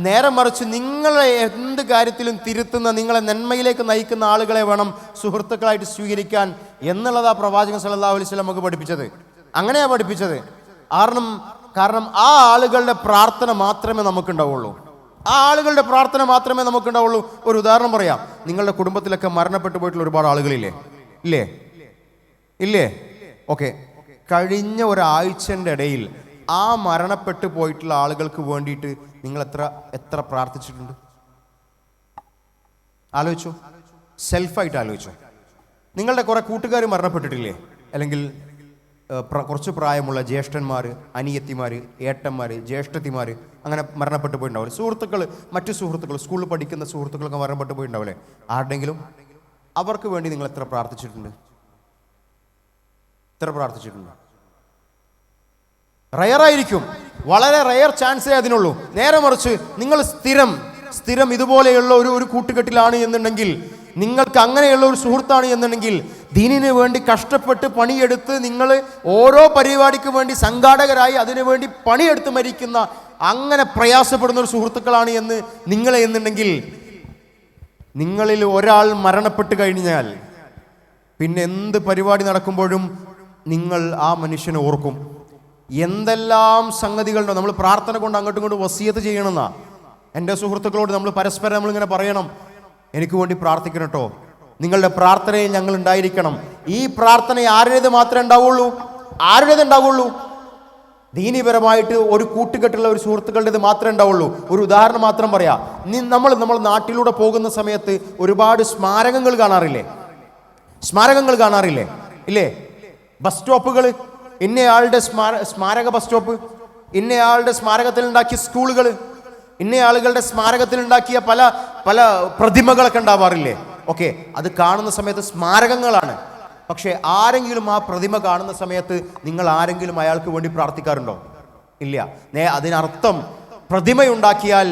നേരെ മറിച്ച് നിങ്ങളെ എന്ത് കാര്യത്തിലും തിരുത്തുന്ന, നിങ്ങളെ നന്മയിലേക്ക് നയിക്കുന്ന ആളുകളെ വേണം സുഹൃത്തുക്കളായിട്ട് സ്വീകരിക്കാൻ എന്നുള്ളതാ പ്രവാചകൻ സല്ലല്ലാഹു അലൈഹി വസല്ലം നമുക്ക് പഠിപ്പിച്ചത്. അങ്ങനെയാ പഠിപ്പിച്ചത്. കാരണം ആ ആളുകളുടെ പ്രാർത്ഥന മാത്രമേ നമുക്കുണ്ടാവുള്ളൂ. ഒരു ഉദാഹരണം പറയാം. നിങ്ങളുടെ കുടുംബത്തിലൊക്കെ മരണപ്പെട്ടു പോയിട്ടുള്ള ഒരുപാട് ആളുകളില്ലേ? ഇല്ലേ? ഓക്കെ, കഴിഞ്ഞ ഒരാഴ്ചൻ്റെ ഇടയിൽ ആ മരണപ്പെട്ടു പോയിട്ടുള്ള ആളുകൾക്ക് വേണ്ടിയിട്ട് നിങ്ങൾ എത്ര പ്രാർത്ഥിച്ചിട്ടുണ്ട്? ആലോചിച്ചോ, സെൽഫായിട്ട് ആലോചിച്ചോ. നിങ്ങളുടെ കുറേ കൂട്ടുകാർ മരണപ്പെട്ടിട്ടില്ലേ? അല്ലെങ്കിൽ കുറച്ച് പ്രായമുള്ള ജ്യേഷ്ഠന്മാർ, അനിയത്തിമാർ, ഏട്ടന്മാർ, ജ്യേഷ്ഠത്തിമാർ അങ്ങനെ മരണപ്പെട്ടു പോയിട്ടുണ്ടാവില്ലേ? മറ്റു സുഹൃത്തുക്കൾ, സ്കൂളിൽ പഠിക്കുന്ന സുഹൃത്തുക്കളൊക്കെ മരണപ്പെട്ടു പോയിട്ടുണ്ടാവില്ലേ? ആരുടെങ്കിലും അവർക്ക് വേണ്ടി നിങ്ങൾ എത്ര പ്രാർത്ഥിച്ചിട്ടുണ്ട്? റയറായിരിക്കും, വളരെ റയർ ചാൻസേ അതിനുള്ളൂ. നേരെ മറിച്ച് നിങ്ങൾ സ്ഥിരം ഇതുപോലെയുള്ള ഒരു കൂട്ടുകെട്ടിലാണ് എന്നുണ്ടെങ്കിൽ, നിങ്ങൾക്ക് അങ്ങനെയുള്ള ഒരു സുഹൃത്താണ് എന്നുണ്ടെങ്കിൽ, ദീനിന് വേണ്ടി കഷ്ടപ്പെട്ട് പണിയെടുത്ത് നിങ്ങൾ ഓരോ പരിപാടിക്ക് വേണ്ടി സംഘാടകരായി അതിനുവേണ്ടി പണിയെടുത്ത് മരിക്കുന്ന, അങ്ങനെ പ്രയാസപ്പെടുന്ന ഒരു സുഹൃത്തുക്കളാണ് എന്നുണ്ടെങ്കിൽ, നിങ്ങളിൽ ഒരാൾ മരണപ്പെട്ട് കഴിഞ്ഞാൽ പിന്നെ എന്ത് പരിപാടി നടക്കുമ്പോഴും നിങ്ങൾ ആ മനുഷ്യനെ ഓർക്കും. എന്തെല്ലാം സംഗതികളുണ്ടോ. നമ്മൾ പ്രാർത്ഥന കൊണ്ട് അങ്ങോട്ടും ഇങ്ങോട്ടും വസിയത്ത് ചെയ്യണമെന്നാ. എൻ്റെ സുഹൃത്തുക്കളോട് നമ്മൾ പരസ്പരം നമ്മളിങ്ങനെ പറയണം, എനിക്ക് വേണ്ടി പ്രാർത്ഥിക്കണം കേട്ടോ, നിങ്ങളുടെ പ്രാർത്ഥനയിൽ ഞങ്ങൾ ഉണ്ടായിരിക്കണം. ഈ പ്രാർത്ഥന ആരുടേത് മാത്രമേ ഉണ്ടാവുള്ളൂ? ദീനീപരമായിട്ട് ഒരു കൂട്ടുകെട്ടുള്ള ഒരു സുഹൃത്തുക്കളുടേത് മാത്രമേ ഉണ്ടാവുള്ളൂ. ഒരു ഉദാഹരണം മാത്രം പറയാം. നമ്മൾ നാട്ടിലൂടെ പോകുന്ന സമയത്ത് ഒരുപാട് സ്മാരകങ്ങൾ കാണാറില്ലേ? ഇല്ലേ? ബസ് സ്റ്റോപ്പുകൾ, ഇന്നയാളുടെ സ്മാരക ബസ് സ്റ്റോപ്പ്, ഇന്നയാളുടെ സ്മാരകത്തിൽ ഉണ്ടാക്കിയ സ്കൂളുകൾ, ഇന്നയാളുകളുടെ സ്മാരകത്തിൽ ഉണ്ടാക്കിയ പല പ്രതിമകളൊക്കെ ഉണ്ടാവാറില്ലേ? ഓക്കെ, അത് കാണുന്ന സമയത്ത് സ്മാരകങ്ങളാണ്. പക്ഷേ ആരെങ്കിലും ആ പ്രതിമ കാണുന്ന സമയത്ത് നിങ്ങൾ ആരെങ്കിലും അയാൾക്ക് വേണ്ടി പ്രാർത്ഥിക്കാറുണ്ടോ? ഇല്ല. അതിനർത്ഥം പ്രതിമയുണ്ടാക്കിയാൽ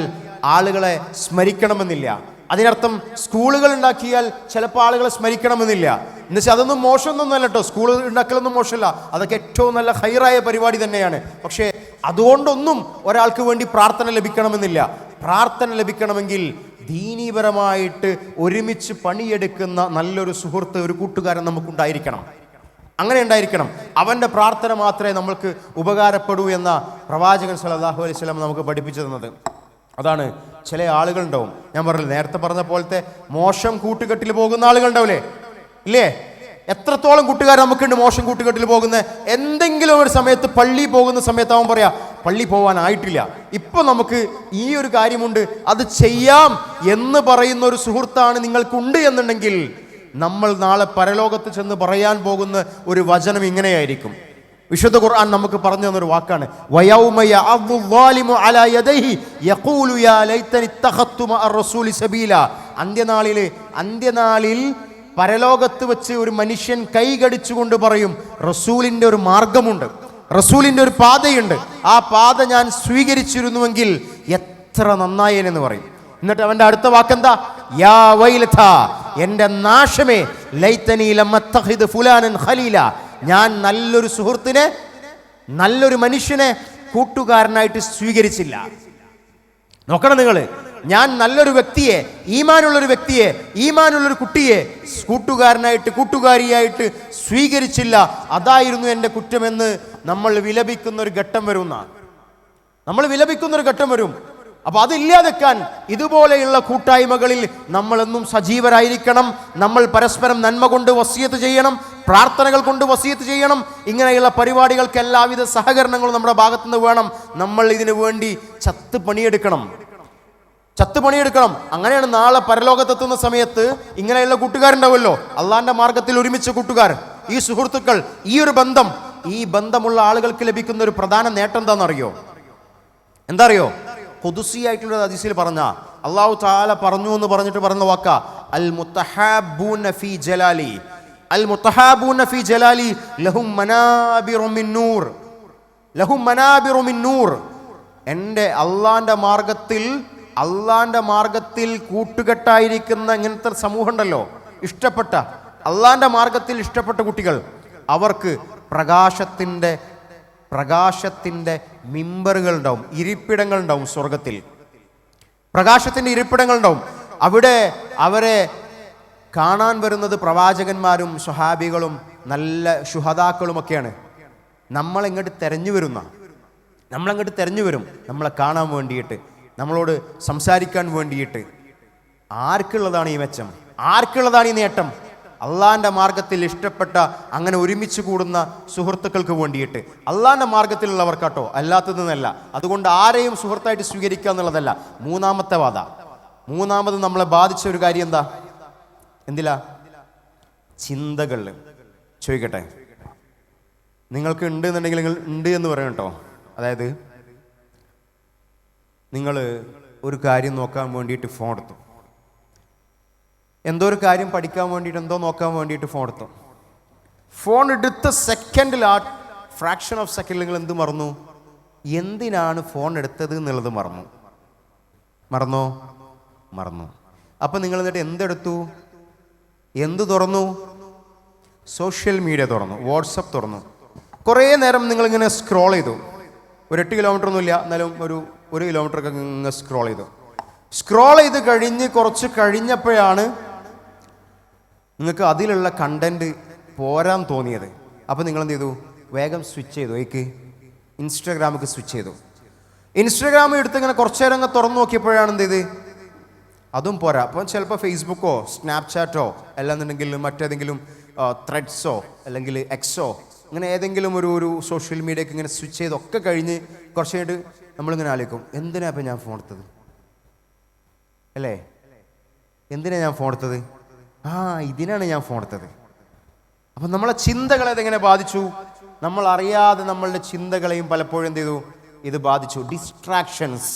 ആളുകളെ സ്മരിക്കണമെന്നില്ല. അതിനർത്ഥം സ്കൂളുകൾ ഉണ്ടാക്കിയാൽ ചിലപ്പോൾ ആളുകളെ സ്മരിക്കണമെന്നില്ല. എന്നുവെച്ചാൽ അതൊന്നും മോശമൊന്നുമല്ല കേട്ടോ, സ്കൂൾ ഉണ്ടാക്കലൊന്നും മോശമല്ല, അതൊക്കെ ഏറ്റവും നല്ല ഹൈറായ പരിപാടി തന്നെയാണ്. പക്ഷേ അതുകൊണ്ടൊന്നും ഒരാൾക്ക് വേണ്ടി പ്രാർത്ഥന ലഭിക്കണമെന്നില്ല. പ്രാർത്ഥന ലഭിക്കണമെങ്കിൽ ദീനീപരമായിട്ട് ഒരുമിച്ച് പണിയെടുക്കുന്ന നല്ലൊരു സുഹൃത്ത്, ഒരു കൂട്ടുകാരൻ നമുക്കുണ്ടായിരിക്കണം. അങ്ങനെ ഉണ്ടായിരിക്കണം. അവൻ്റെ പ്രാർത്ഥന മാത്രമേ നമ്മൾക്ക് ഉപകാരപ്പെടൂ എന്ന പ്രവാചകൻ സല്ലല്ലാഹു അലൈഹി വസല്ലം നമുക്ക് പഠിപ്പിച്ചു തന്നത്. അതാണ് ചില ആളുകളുണ്ടാവും, ഞാൻ പറഞ്ഞില്ല നേരത്തെ പറഞ്ഞ പോലത്തെ മോശം കൂട്ടുകെട്ടിൽ പോകുന്ന ആളുകളുണ്ടാവില്ലേ, ഇല്ലേ? എത്രത്തോളം കൂട്ടുകാർ നമുക്കുണ്ട് മോശം കൂട്ടുകെട്ടിൽ പോകുന്ന. എന്തെങ്കിലും ഒരു സമയത്ത് പള്ളി പോകുന്ന സമയത്താവും പറയാ പള്ളി പോകാനായിട്ടില്ല, ഇപ്പം നമുക്ക് ഈ ഒരു കാര്യമുണ്ട്, അത് ചെയ്യാം എന്ന് പറയുന്ന ഒരു സുഹൃത്താണ് നിങ്ങൾക്കുണ്ട് എന്നുണ്ടെങ്കിൽ നമ്മൾ നാളെ പരലോകത്ത് ചെന്ന് പറയാൻ പോകുന്ന ഒരു വചനം ഇങ്ങനെയായിരിക്കും. വിശുദ്ധ ഖുർആൻ നമുക്ക് പറഞ്ഞു തന്നൊരു വാക്കാണ്, വയൗമ യഅദ്ദു ളാലിമു അലാ യദൈഹി യഖൂലു യാ ലൈതനി ഇത്തഖത്തു മഅ റസൂലി സബീല. അന്ത്യനാളിൽ പരലോകത്ത് വെച്ച് ഒരു മനുഷ്യൻ കൈകടിച്ചുകൊണ്ട് പറയും, റസൂലിൻ്റെ ഒരു മാർഗമുണ്ട്, റസൂലിൻ്റെ ഒരു പാതയുണ്ട്, ആ പാത ഞാൻ സ്വീകരിച്ചിരുന്നുവെങ്കിൽ എത്ര നന്നായേനെന്ന് പറയും. എന്നിട്ട് അവൻ്റെ അടുത്ത വാക്കെന്താ? യാ വൈലതാ, എൻ്റെ നാശമേ, ലൈതനി ലം അത്തഖിദ് ഫുലാനൻ ഖലീല, ഞാൻ നല്ലൊരു സുഹൃത്തിനെ, നല്ലൊരു മനുഷ്യനെ കൂട്ടുകാരനായിട്ട് സ്വീകരിച്ചില്ല. നോക്കണം നിങ്ങൾ, ഞാൻ നല്ലൊരു വ്യക്തിയെ, ഈമാനുള്ളൊരു വ്യക്തിയെ, ഈമാനുള്ളൊരു കുട്ടിയെ കൂട്ടുകാരനായിട്ട്, കൂട്ടുകാരിയായിട്ട് സ്വീകരിച്ചില്ല, അതായിരുന്നു എൻ്റെ കുറ്റമെന്ന് നമ്മൾ വിലപിക്കുന്നൊരു ഘട്ടം വരും. അപ്പോൾ അതില്ലാതെക്കാൻ ഇതുപോലെയുള്ള കൂട്ടായ്മകളിൽ നമ്മളെന്നും സജീവരായിരിക്കണം. നമ്മൾ പരസ്പരം നന്മ കൊണ്ട് വസിയത്ത് ചെയ്യണം, പ്രാർത്ഥനകൾ കൊണ്ട് വസിയത്ത് ചെയ്യണം. ഇങ്ങനെയുള്ള പരിപാടികൾക്ക് എല്ലാവിധ സഹകരണങ്ങളും നമ്മുടെ ഭാഗത്തുനിന്ന് വേണം. നമ്മൾ ഇതിനു വേണ്ടി ചത്ത് പണിയെടുക്കണം. അങ്ങനെയാണ് നാളെ പരലോകത്തെത്തുന്ന സമയത്ത് ഇങ്ങനെയുള്ള കൂട്ടുകാരുണ്ടാവുമല്ലോ, അള്ളാന്റെ മാർഗത്തിൽ ഒരുമിച്ച കൂട്ടുകാർ, ഈ സുഹൃത്തുക്കൾ, ഈ ഒരു ബന്ധം, ഈ ബന്ധമുള്ള ആളുകൾക്ക് ലഭിക്കുന്ന ഒരു പ്രധാന നേട്ടം എന്താ അറിയോ? ഖുദ്സിയായിട്ടുള്ള ഹദീസിൽ പറഞ്ഞ അല്ലാഹു തആല പറഞ്ഞു എന്ന് പറഞ്ഞിട്ട് പറഞ്ഞ വാക്ക, അൽ മുത്തഹാബൂന ഫീ ജലാലി, അൽ മുത്തഹാബൂന ഫീ ജലാലി ലഹും മനാബിറു മിൻ നൂർ. എൻ്റെ അള്ളാന്റെ മാർഗത്തിൽ കൂട്ടുകെട്ടായിരിക്കുന്ന ഇങ്ങനത്തെ സമൂഹം ഉണ്ടല്ലോ, ഇഷ്ടപ്പെട്ട അള്ളാന്റെ മാർഗത്തിൽ ഇഷ്ടപ്പെട്ട കുട്ടികൾ, അവർക്ക് പ്രകാശത്തിൻ്റെ മിമ്പറുകൾ ഉണ്ടാവും, ഇരിപ്പിടങ്ങൾ ഉണ്ടാവും. സ്വർഗത്തിൽ പ്രകാശത്തിൻ്റെ ഇരിപ്പിടങ്ങൾ ഉണ്ടാവും. അവിടെ അവരെ കാണാൻ വരുന്നത് പ്രവാചകന്മാരും സ്വഹാബികളും നല്ല ശുഹദാക്കളുമൊക്കെയാണ്. നമ്മളങ്ങോട്ട് തെരഞ്ഞു വരും, നമ്മളെ കാണാൻ വേണ്ടിയിട്ട്, നമ്മളോട് സംസാരിക്കാൻ വേണ്ടിയിട്ട്. ആർക്കുള്ളതാണ് ഈ മെച്ചം? ആർക്കുള്ളതാണ് ഈ നേട്ടം? അള്ളാന്റെ മാർഗത്തിൽ ഇഷ്ടപ്പെട്ട അങ്ങനെ ഒരുമിച്ച് കൂടുന്ന സുഹൃത്തുക്കൾക്ക് വേണ്ടിയിട്ട്, അള്ളാന്റെ മാർഗത്തിലുള്ളവർക്കാട്ടോ, അല്ലാത്തതെന്നല്ല. അതുകൊണ്ട് ആരെയും സുഹൃത്തായിട്ട് സ്വീകരിക്കുക എന്നുള്ളതല്ല. മൂന്നാമത് നമ്മളെ ബാധിച്ച ഒരു കാര്യം എന്തിലാ? ചിന്തകളിൽ. ചോദിക്കട്ടെ, നിങ്ങൾക്ക് ഉണ്ട് എന്നുണ്ടെങ്കിൽ നിങ്ങൾ ഉണ്ട് എന്ന് പറയണം കേട്ടോ. അതായത് നിങ്ങൾ ഒരു കാര്യം നോക്കാൻ വേണ്ടിയിട്ട് ഫോൺ എടുത്തു, എന്തോ ഒരു കാര്യം പഠിക്കാൻ വേണ്ടിയിട്ട്, എന്തോ നോക്കാൻ വേണ്ടിയിട്ട് ഫോൺ എടുത്ത സെക്കൻഡിൽ, ആ ഫ്രാക്ഷൻ ഓഫ് സെക്കൻഡിൽ നിങ്ങൾ എന്ത് മറന്നു? എന്തിനാണ് ഫോൺ എടുത്തത് എന്നുള്ളത് മറന്നോ? അപ്പം നിങ്ങൾ എന്നിട്ട് എന്തെടുത്തു? എന്ത് തുറന്നു? സോഷ്യൽ മീഡിയ തുറന്നു, വാട്സപ്പ് തുറന്നു. കുറേ നേരം നിങ്ങളിങ്ങനെ സ്ക്രോൾ ചെയ്തു. ഒരു 8 കിലോമീറ്റർ ഒന്നുമില്ല, എന്നാലും ഒരു 1 കിലോമീറ്ററൊക്കെ ഇങ്ങനെ സ്ക്രോൾ ചെയ്ത് കഴിഞ്ഞ് കുറച്ച് കഴിഞ്ഞപ്പോഴാണ് നിങ്ങൾക്ക് അതിലുള്ള കണ്ടന്റ് പോരാൻ തോന്നിയത്. അപ്പോൾ നിങ്ങൾ എന്ത് ചെയ്തു? വേഗം സ്വിച്ച് ചെയ്തു. ഇൻസ്റ്റാഗ്രാമിലേക്ക് സ്വിച്ച് ചെയ്തു. ഇൻസ്റ്റാഗ്രാം എടുത്ത് ഇങ്ങനെ കുറച്ച് നേരം തുറന്നു നോക്കിയപ്പോഴാണ് എന്ത് ചെയ്ത്? അതും പോരാ. അപ്പം ചിലപ്പോൾ ഫേസ്ബുക്കോ സ്നാപ്ചാറ്റോ അല്ലാന്നുണ്ടെങ്കിൽ മറ്റേതെങ്കിലും ത്രെഡ്സോ അല്ലെങ്കിൽ എക്സോ അങ്ങനെ ഏതെങ്കിലും ഒരു സോഷ്യൽ മീഡിയക്ക് ഇങ്ങനെ സ്വിച്ച് ചെയ്തൊക്കെ കഴിഞ്ഞ് കുറച്ച് കഴിഞ്ഞിട്ട് നമ്മളിങ്ങനെ ആലോചിക്കും, എന്തിനാ ഇപ്പം ഞാൻ ഫോൺ എടുത്തത്? അല്ലേ, എന്തിനാ ഞാൻ ഫോൺ എടുത്തത്? ഇതിനാണ് ഞാൻ ഫോൺ എടുത്തത്. അപ്പം നമ്മളെ ചിന്തകളെ അതെങ്ങനെ ബാധിച്ചു? നമ്മൾ അറിയാതെ നമ്മളുടെ ചിന്തകളെയും പലപ്പോഴും എന്ത് ചെയ്തു? ഇത് ബാധിച്ചു. ഡിസ്ട്രാക്ഷൻസ്,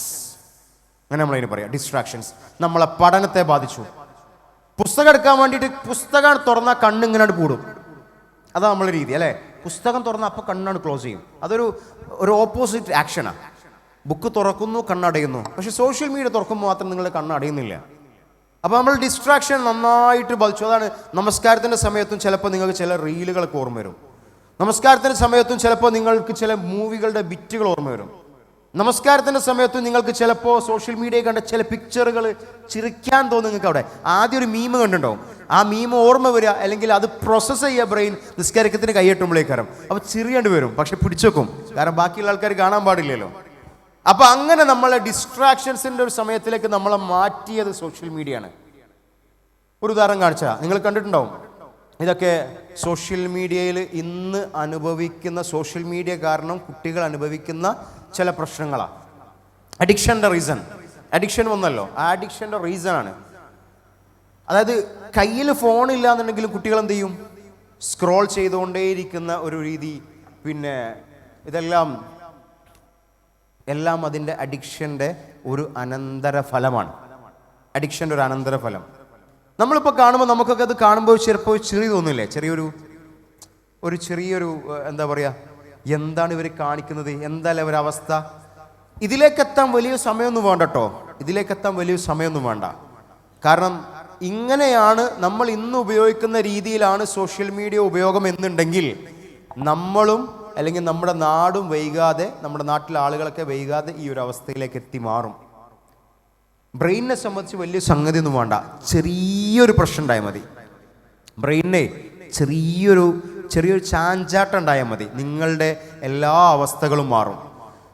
അങ്ങനെ നമ്മളതിന് പറയാം. ഡിസ്ട്രാക്ഷൻസ് നമ്മളെ പഠനത്തെ ബാധിച്ചു. പുസ്തകം എടുക്കാൻ വേണ്ടിയിട്ട് പുസ്തകം തുറന്നാൽ കണ്ണിങ്ങനെ കൂടും. അതാണ് നമ്മളെ രീതി അല്ലേ. പുസ്തകം തുറന്നാൽ അപ്പോൾ കണ്ണാണ് ക്ലോസ് ചെയ്യും. ഒരു ഓപ്പോസിറ്റ് ആക്ഷനാണ്. ബുക്ക് തുറക്കുന്നു, കണ്ണടയുന്നു. പക്ഷെ സോഷ്യൽ മീഡിയ തുറക്കുമ്പോൾ മാത്രം നിങ്ങളുടെ കണ്ണടയുന്നില്ല. അപ്പോൾ നമ്മൾ ഡിസ്ട്രാക്ഷൻ നന്നായിട്ട് ബാധിച്ചു. അതാണ് നമസ്കാരത്തിൻ്റെ സമയത്തും ചിലപ്പോൾ നിങ്ങൾക്ക് ചില റീലുകളൊക്കെ ഓർമ്മ വരും. നമസ്കാരത്തിൻ്റെ സമയത്തും ചിലപ്പോൾ നിങ്ങൾക്ക് ചില മൂവികളുടെ ബിറ്റുകൾ ഓർമ്മ വരും. നമസ്കാരത്തിൻ്റെ സമയത്തും നിങ്ങൾക്ക് ചിലപ്പോൾ സോഷ്യൽ മീഡിയയിൽ കണ്ട ചില പിക്ചറുകൾ ചിരിക്കാൻ തോന്നും നിങ്ങൾക്ക്. അവിടെ ആദ്യം ഒരു മീമ് കണ്ടിട്ടുണ്ടാവും. ആ മീമ് ഓർമ്മ വരിക, അല്ലെങ്കിൽ അത് പ്രോസസ്സ് ചെയ്യുക ബ്രെയിൻ നിസ്കാരത്തിന് കൈയെട്ടുമ്പോഴേക്കാരം. അപ്പോൾ ചിരിയേണ്ടി വരും, പക്ഷെ പിടിച്ചേക്കും. കാരണം ബാക്കിയുള്ള ആൾക്കാർ കാണാൻ പാടില്ലല്ലോ. അപ്പോൾ അങ്ങനെ നമ്മളെ ഡിസ്ട്രാക്ഷൻസിൻ്റെ ഒരു സമയത്തിലേക്ക് നമ്മളെ മാറ്റിയത് സോഷ്യൽ മീഡിയ ആണ്. ഒരു ഉദാഹരണം കാണിച്ചാൽ നിങ്ങൾ കണ്ടിട്ടുണ്ടാവും. ഇതൊക്കെ സോഷ്യൽ മീഡിയയിൽ ഇന്ന് അനുഭവിക്കുന്ന, സോഷ്യൽ മീഡിയ കാരണം കുട്ടികൾ അനുഭവിക്കുന്ന ചില പ്രശ്നങ്ങളാണ്. അഡിക്ഷൻ്റെ റീസൺ. അഡിക്ഷൻ വന്നല്ലോ, ആ അഡിക്ഷൻ്റെ റീസണാണ്. അതായത് കയ്യിൽ ഫോണില്ല എന്നുണ്ടെങ്കിലും കുട്ടികൾ എന്ത് ചെയ്യും? സ്ക്രോൾ ചെയ്തുകൊണ്ടേയിരിക്കുന്ന ഒരു രീതി. പിന്നെ ഇതെല്ലാം അതിൻ്റെ അഡിക്ഷൻ്റെ ഒരു അനന്തരഫലമാണ്. അഡിക്ഷൻ്റെ ഒരു അനന്തരഫലം. നമ്മളിപ്പോൾ കാണുമ്പോൾ നമുക്കൊക്കെ അത് കാണുമ്പോൾ ചിലപ്പോൾ ചെറിയ തോന്നില്ലേ? ചെറിയൊരു എന്താ പറയുക, എന്താണ് ഇവർ കാണിക്കുന്നത്, എന്തായാലും അവരവസ്ഥ. ഇതിലേക്കെത്താൻ വലിയ സമയമൊന്നും വേണ്ട കേട്ടോ. ഇതിലേക്കെത്താൻ വലിയ സമയമൊന്നും വേണ്ട. കാരണം ഇങ്ങനെയാണ് നമ്മൾ ഇന്ന് ഉപയോഗിക്കുന്ന രീതിയിലാണ് സോഷ്യൽ മീഡിയ ഉപയോഗം എന്നുണ്ടെങ്കിൽ നമ്മളും അല്ലെങ്കിൽ നമ്മുടെ നാടും വൈകാതെ, നമ്മുടെ നാട്ടിലെ ആളുകളൊക്കെ വൈകാതെ ഈ ഒരു അവസ്ഥയിലേക്ക് എത്തി മാറും. ബ്രെയിനിനെ സംബന്ധിച്ച് വലിയ സംഗതി ഒന്നും വേണ്ട. ചെറിയൊരു പ്രശ്നം ഉണ്ടായാൽ മതി. ബ്രെയിനെ ചെറിയൊരു ചാഞ്ചാട്ടം ഉണ്ടായാൽ മതി, നിങ്ങളുടെ എല്ലാ അവസ്ഥകളും മാറും.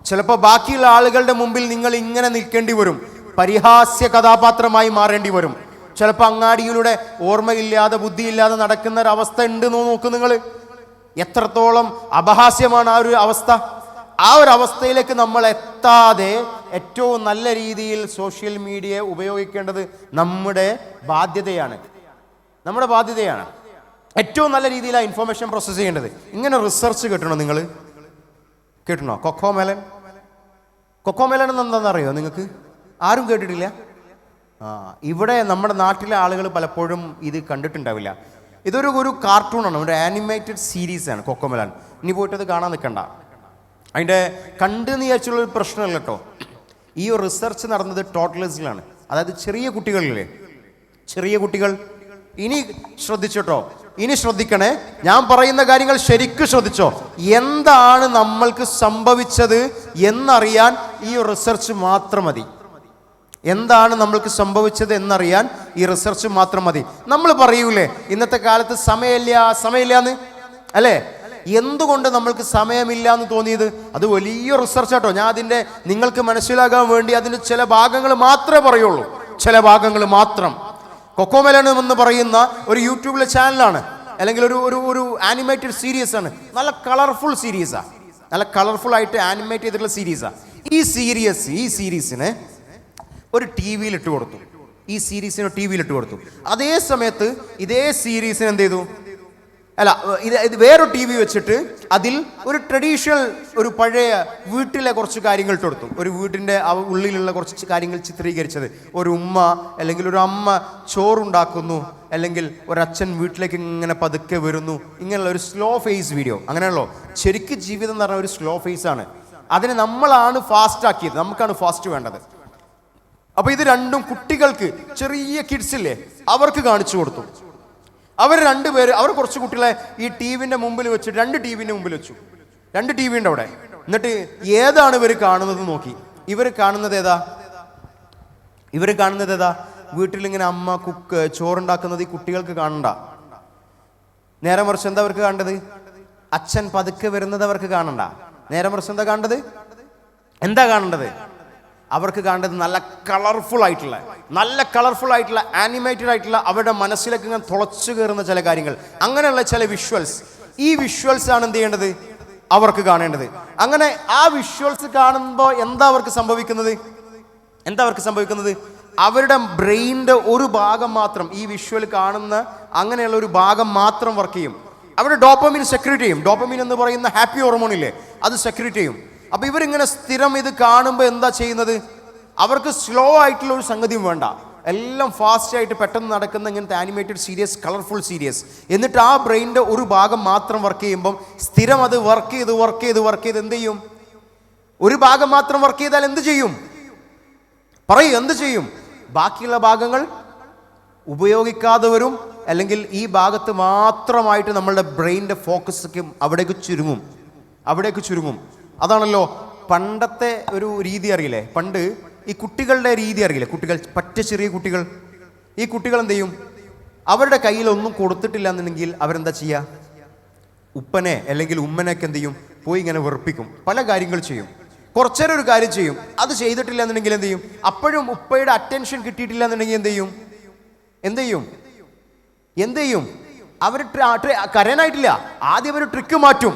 ചിലപ്പോൾ ബാക്കിയുള്ള ആളുകളുടെ മുമ്പിൽ നിങ്ങൾ ഇങ്ങനെ നിൽക്കേണ്ടി വരും, പരിഹാസ്യ കഥാപാത്രമായി മാറേണ്ടി വരും. ചിലപ്പോൾ അങ്ങാടിയിലൂടെ ഓർമ്മയില്ലാതെ ബുദ്ധിയില്ലാതെ നടക്കുന്ന ഒരവസ്ഥ ഉണ്ട് നോക്കും നിങ്ങൾ. എത്രത്തോളം അപഹാസ്യമാണ് ആ ഒരു അവസ്ഥ. ആ ഒരു അവസ്ഥയിലേക്ക് നമ്മൾ എത്താതെ ഏറ്റവും നല്ല രീതിയിൽ സോഷ്യൽ മീഡിയ ഉപയോഗിക്കേണ്ടത് നമ്മുടെ ബാധ്യതയാണ്. ഏറ്റവും നല്ല രീതിയിൽ ആ ഇൻഫർമേഷൻ പ്രോസസ്സ് ചെയ്യേണ്ടത്. ഇങ്ങനെ റിസർച്ച് കേട്ടണോ നിങ്ങൾ? കേട്ടണോ? കൊക്കോമെലൻ എന്ന് എന്താണെന്നറിയോ നിങ്ങൾക്ക്? ആരും കേട്ടിട്ടില്ല? ഇവിടെ നമ്മുടെ നാട്ടിലെ ആളുകൾ പലപ്പോഴും ഇത് കണ്ടിട്ടുണ്ടാവില്ല. ഇതൊരു കാർട്ടൂണാണ്, ഒരു ആനിമേറ്റഡ് സീരീസാണ് കൊക്കോമെലൻ. ഇനി പോയിട്ട് അത് കാണാൻ നിൽക്കണ്ട. അതിൻ്റെ കണ്ടെന്ന് വിചാരിച്ചുള്ളൊരു പ്രശ്നമല്ല കേട്ടോ. ഈ ഒരു റിസർച്ച് നടന്നത് ടോട്ടലേഴ്സിലാണ്. അതായത് ചെറിയ കുട്ടികളില്ലേ, ചെറിയ കുട്ടികൾ. ഇനി ശ്രദ്ധിച്ചോട്ടോ, ഇനി ശ്രദ്ധിക്കണേ, ഞാൻ പറയുന്ന കാര്യങ്ങൾ ശരിക്കും ശ്രദ്ധിച്ചോ. എന്താണ് നമ്മൾക്ക് സംഭവിച്ചത് എന്നറിയാൻ ഈ റിസർച്ച് മാത്രം മതി. എന്താണ് നമ്മൾക്ക് സംഭവിച്ചത് എന്നറിയാൻ ഈ റിസർച്ച് മാത്രം മതി. നമ്മൾ പറയൂലേ ഇന്നത്തെ കാലത്ത് സമയമില്ലാന്ന് അല്ലേ? എന്തുകൊണ്ട് നമ്മൾക്ക് സമയമില്ല എന്ന് തോന്നിയത്? അത് വലിയ റിസർച്ച് ആട്ടോ. ഞാൻ അതിൻ്റെ നിങ്ങൾക്ക് മനസ്സിലാകാൻ വേണ്ടി അതിൻ്റെ ചില ഭാഗങ്ങൾ മാത്രമേ പറയുള്ളൂ, ചില ഭാഗങ്ങൾ മാത്രം. കൊക്കോമെലൻ എന്ന് പറയുന്ന ഒരു യൂട്യൂബിലെ ചാനലാണ്, അല്ലെങ്കിൽ ഒരു ആനിമേറ്റഡ് സീരീസ് ആണ്. നല്ല കളർഫുൾ സീരീസാണ്, നല്ല കളർഫുൾ ആയിട്ട് ആനിമേറ്റ് ചെയ്തിട്ടുള്ള സീരീസാണ്. ഈ സീരീസിനെ ഒരു ടി വിയിൽ ഇട്ട് കൊടുത്തു. അതേ സമയത്ത് ഇതേ സീരീസിന് എന്ത് ചെയ്തു? ഇത് വേറൊരു ടി വി വെച്ചിട്ട് അതിൽ ഒരു ട്രഡീഷണൽ, ഒരു പഴയ വീട്ടിലെ കുറച്ച് കാര്യങ്ങൾ ഇട്ട് കൊടുത്തു. ഒരു വീട്ടിൻ്റെ ഉള്ളിലുള്ള കുറച്ച് കാര്യങ്ങൾ ചിത്രീകരിച്ചത്. ഒരു ഉമ്മ അല്ലെങ്കിൽ ഒരു അമ്മ ചോറുണ്ടാക്കുന്നു, അല്ലെങ്കിൽ ഒരച്ഛൻ വീട്ടിലേക്ക് ഇങ്ങനെ പതുക്കെ വരുന്നു. ഇങ്ങനെയുള്ള ഒരു സ്ലോ ഫേസ് വീഡിയോ. അങ്ങനെയല്ലോ ശരിക്കും ജീവിതം എന്ന് പറഞ്ഞാൽ ഒരു സ്ലോ ഫേസ് ആണ്. അതിനെ നമ്മളാണ് ഫാസ്റ്റ് ആക്കിയത്, നമുക്കാണ് ഫാസ്റ്റ് വേണ്ടത്. അപ്പോൾ ഇത് രണ്ടും കുട്ടികൾക്ക്, ചെറിയ കിഡ്സില്ലേ, അവർക്ക് കാണിച്ചു കൊടുത്തു. അവർ കുറച്ച് കുട്ടികളെ ഈ ടി വിൻ്റെ മുമ്പിൽ വെച്ചിട്ട്, രണ്ട് ടി വിൻ്റെ മുമ്പിൽ വെച്ചു. രണ്ട് ടി വി ഉണ്ട് അവിടെ. എന്നിട്ട് ഏതാണ് ഇവർ കാണുന്നത് നോക്കി. ഇവർ കാണുന്നത് ഏതാ? വീട്ടിലിങ്ങനെ അമ്മ ചോറുണ്ടാക്കുന്നത് ഈ കുട്ടികൾക്ക് കാണണ്ട. നേരെ മറിച്ച് എന്താ അവർക്ക് കാണേണ്ടത്? അച്ഛൻ പതുക്കെ വരുന്നത് അവർക്ക് കാണണ്ട. നേരെ മറിച്ച് എന്താ കാണേണ്ടത്? അവർക്ക് കാണേണ്ടത് നല്ല കളർഫുൾ ആയിട്ടുള്ള ആനിമേറ്റഡ് ആയിട്ടുള്ള അവരുടെ മനസ്സിലേക്ക് ഇങ്ങനെ തുളച്ചു കയറുന്ന ചില കാര്യങ്ങൾ, അങ്ങനെയുള്ള ചില വിഷ്വൽസ്. ഈ വിഷ്വൽസ് ആണ് എന്ത് ചെയ്യേണ്ടത്? അവർക്ക് കാണേണ്ടത്. അങ്ങനെ ആ വിഷ്വൽസ് കാണുമ്പോൾ എന്താ അവർക്ക് സംഭവിക്കുന്നത്? അവരുടെ ബ്രെയിനിൻ്റെ ഒരു ഭാഗം മാത്രം, ഈ വിഷ്വൽ കാണുന്ന അങ്ങനെയുള്ള ഒരു ഭാഗം മാത്രം വർക്ക് ചെയ്യും. അവരുടെ ഡോപ്പമിൻ സെക്രീറ്റ് ചെയ്യും. ഡോപ്പമിൻ എന്ന് പറയുന്ന ഹാപ്പി ഹോർമോൺ ഇല്ലേ, അത് സെക്രീറ്റ് ചെയ്യും. അപ്പോൾ ഇവരിങ്ങനെ സ്ഥിരം ഇത് കാണുമ്പോൾ എന്താ ചെയ്യുന്നത്? അവർക്ക് സ്ലോ ആയിട്ടുള്ള ഒരു സംഗതിയും വേണ്ട, എല്ലാം ഫാസ്റ്റായിട്ട് പെട്ടെന്ന് നടക്കുന്ന ഇങ്ങനത്തെ ആനിമേറ്റഡ് സീരീസ്, കളർഫുൾ സീരീസ്. എന്നിട്ട് ആ ബ്രെയിനിൻ്റെ ഒരു ഭാഗം മാത്രം വർക്ക് ചെയ്യുമ്പം സ്ഥിരം അത് വർക്ക് ചെയ്ത് എന്ത് ചെയ്യും? ഒരു ഭാഗം മാത്രം വർക്ക് ചെയ്താൽ എന്ത് ചെയ്യും? പറയൂ, എന്ത് ചെയ്യും? ബാക്കിയുള്ള ഭാഗങ്ങൾ ഉപയോഗിക്കാതെ വരും, അല്ലെങ്കിൽ ഈ ഭാഗത്ത് മാത്രമായിട്ട് നമ്മളുടെ ബ്രെയിനിൻ്റെ ഫോക്കസ് അവിടേക്ക് ചുരുങ്ങും. അതാണല്ലോ പണ്ടത്തെ ഒരു രീതി, അറിയില്ലേ? പണ്ട് ഈ കുട്ടികളുടെ രീതി അറിയില്ലേ? കുട്ടികൾ, പറ്റ ചെറിയ കുട്ടികൾ, ഈ കുട്ടികൾ എന്ത് ചെയ്യും? അവരുടെ കയ്യിൽ ഒന്നും കൊടുത്തിട്ടില്ല എന്നുണ്ടെങ്കിൽ അവരെന്താ ചെയ്യുക? ഉപ്പനെ അല്ലെങ്കിൽ ഉമ്മനെയൊക്കെ എന്ത് ചെയ്യും? പോയി ഇങ്ങനെ വെറുപ്പിക്കും, പല കാര്യങ്ങൾ ചെയ്യും. കുറച്ചേരം ഒരു കാര്യം ചെയ്യും, അത് ചെയ്തിട്ടില്ല എന്നുണ്ടെങ്കിൽ എന്ത് ചെയ്യും? അപ്പോഴും ഉപ്പയുടെ അറ്റൻഷൻ കിട്ടിയിട്ടില്ല എന്നുണ്ടെങ്കിൽ എന്ത് ചെയ്യും? അവർ കരയാനായിട്ടില്ല, ആദ്യം അവർ ട്രിക്ക് മാറ്റും.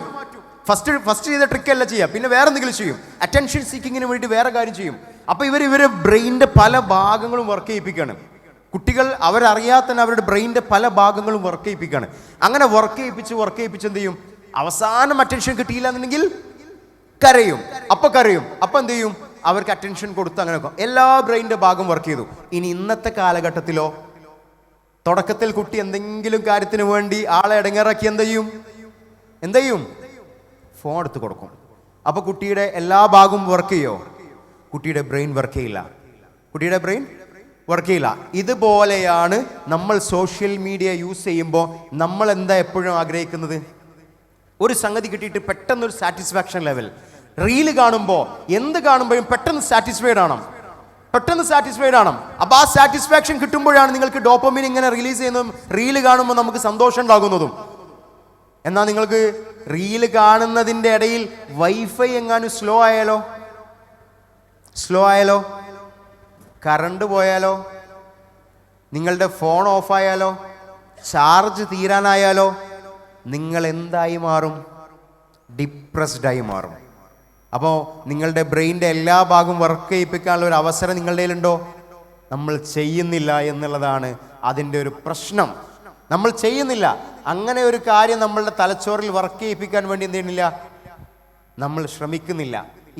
ഫസ്റ്റ് ചെയ്ത ട്രിക്കല്ല ചെയ്യുക, പിന്നെ വേറെ എന്തെങ്കിലും ചെയ്യും. അറ്റൻഷൻ സീക്കിങ്ങിന് വേണ്ടി വേറെ കാര്യം ചെയ്യും. അപ്പോൾ ഇവരെ ബ്രെയിനിൻ്റെ പല ഭാഗങ്ങളും വർക്ക് ചെയ്യിപ്പിക്കുകയാണ്. കുട്ടികൾ അവരറിയാതെ തന്നെ അവരുടെ ബ്രെയിനിൻ്റെ പല ഭാഗങ്ങളും വർക്ക് ചെയ്യിപ്പിക്കുകയാണ്. അങ്ങനെ വർക്ക് ചെയ്യിപ്പിച്ച് എന്ത് ചെയ്യും? അവസാനം അറ്റൻഷൻ കിട്ടിയില്ല എന്നുണ്ടെങ്കിൽ കരയും. അപ്പം എന്ത് ചെയ്യും? അവർക്ക് അറ്റൻഷൻ കൊടുത്ത് അങ്ങനെ എല്ലാ ബ്രെയിനിൻ്റെ ഭാഗം വർക്ക് ചെയ്തു. ഇനി ഇന്നത്തെ കാലഘട്ടത്തിലോ, തുടക്കത്തിൽ കുട്ടി എന്തെങ്കിലും കാര്യത്തിന് വേണ്ടി ആളെ ഇടങ്ങേറാക്കി എന്ത് ചെയ്യും? ഫോൺ എടുത്ത് കൊടുക്കും. അപ്പോൾ കുട്ടിയുടെ എല്ലാ ഭാഗവും വർക്ക് ചെയ്യോ? കുട്ടിയുടെ ബ്രെയിൻ വർക്ക് ചെയ്യില്ല. ഇതുപോലെയാണ് നമ്മൾ സോഷ്യൽ മീഡിയ യൂസ് ചെയ്യുമ്പോൾ നമ്മൾ എന്താ എപ്പോഴും ആഗ്രഹിക്കുന്നത്? ഒരു സംഗതി കിട്ടിയിട്ട് പെട്ടെന്നൊരു സാറ്റിസ്ഫാക്ഷൻ ലെവൽ. റീല് കാണുമ്പോൾ, എന്ത് കാണുമ്പോഴും പെട്ടെന്ന് സാറ്റിസ്ഫൈഡ് ആണ്. അപ്പോൾ ആ സാറ്റിസ്ഫാക്ഷൻ കിട്ടുമ്പോഴാണ് നിങ്ങൾക്ക് ഡോപ്പമിൻ ഇങ്ങനെ റിലീസ് ചെയ്യുന്നതും റീല് കാണുമ്പോൾ നമുക്ക് സന്തോഷം ഉണ്ടാകുന്നതും. എന്നാൽ നിങ്ങൾക്ക് റീല് കാണുന്നതിൻ്റെ ഇടയിൽ വൈഫൈ എങ്ങാനും സ്ലോ ആയാലോ, കറണ്ട് പോയാലോ, നിങ്ങളുടെ ഫോൺ ഓഫായാലോ, ചാർജ് തീരാനായാലോ, നിങ്ങൾ എന്തായി മാറും? ഡിപ്രസ്ഡായി മാറും. അപ്പോൾ നിങ്ങളുടെ ബ്രെയിനിൻ്റെ എല്ലാ ഭാഗവും വർക്ക് ചെയ്യിപ്പിക്കാനുള്ള ഒരു അവസരം നിങ്ങളുടെ കയ്യിലുണ്ടോ? നമ്മൾ ചെയ്യുന്നില്ല എന്നുള്ളതാണ് അതിൻ്റെ ഒരു പ്രശ്നം. നമ്മൾ ചെയ്യുന്നില്ല. അങ്ങനെ ഒരു കാര്യം നമ്മളുടെ തലച്ചോറിൽ വർക്ക് ചെയ്യിപ്പിക്കാൻ വേണ്ടി എന്ത് ചെയ്യുന്നില്ല? നമ്മൾ ശ്രമിക്കുന്നില്ല.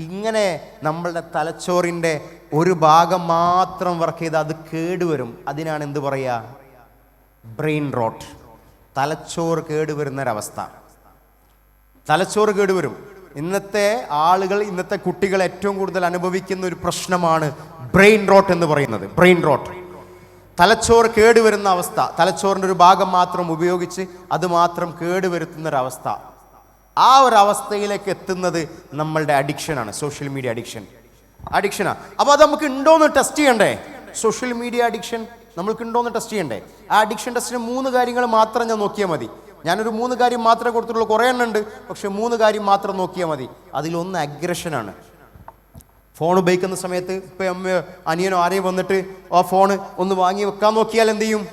ഇങ്ങനെ നമ്മളുടെ തലച്ചോറിൻ്റെ ഒരു ഭാഗം മാത്രം വർക്ക് ചെയ്ത് അത് കേടുവരും. അതിനാണ് എന്ത് പറയുക? Brain rote. തലച്ചോറ് കേടുവരുന്നൊരവസ്ഥ. തലച്ചോറ് കേടുവരും. ഇന്നത്തെ ആളുകൾ, ഇന്നത്തെ കുട്ടികൾ ഏറ്റവും കൂടുതൽ അനുഭവിക്കുന്ന ഒരു പ്രശ്നമാണ് ബ്രെയിൻ റോട്ട് എന്ന് പറയുന്നത്. ബ്രെയിൻ റോട്ട്, തലച്ചോറ് കേടുവരുന്ന അവസ്ഥ. തലച്ചോറിൻ്റെ ഒരു ഭാഗം മാത്രം ഉപയോഗിച്ച് അത് മാത്രം കേടുവരുത്തുന്നൊരവസ്ഥ. ആ ഒരു അവസ്ഥയിലേക്ക് എത്തുന്നത് നമ്മളുടെ അഡിക്ഷനാണ്, സോഷ്യൽ മീഡിയ അഡിക്ഷനാണ്. അപ്പോൾ അത് നമുക്ക് ഉണ്ടോയെന്ന് ടെസ്റ്റ് ചെയ്യണ്ടേ? സോഷ്യൽ മീഡിയ അഡിക്ഷൻ നമ്മൾക്ക് ഉണ്ടോയെന്ന് ടെസ്റ്റ് ചെയ്യണ്ടേ? ആ അഡിക്ഷൻ ടെസ്റ്റിന് 3 കാര്യങ്ങൾ മാത്രം ഞാൻ നോക്കിയാൽ മതി. ഞാനൊരു 3 കാര്യം മാത്രമേ കൊടുത്തിട്ടുള്ളൂ. കുറേ എണ്ണം ഉണ്ട്, പക്ഷെ 3 കാര്യം മാത്രം നോക്കിയാൽ മതി. അതിലൊന്ന് അഗ്രഷനാണ്. ഫോൺ ഉപയോഗിക്കുന്ന സമയത്ത് ഇപ്പം അമ്മയോ അനിയനോ ആരെയും വന്നിട്ട് ആ ഫോണ് ഒന്ന് വാങ്ങി വെക്കാൻ നോക്കിയാൽ എന്ത് ചെയ്യും?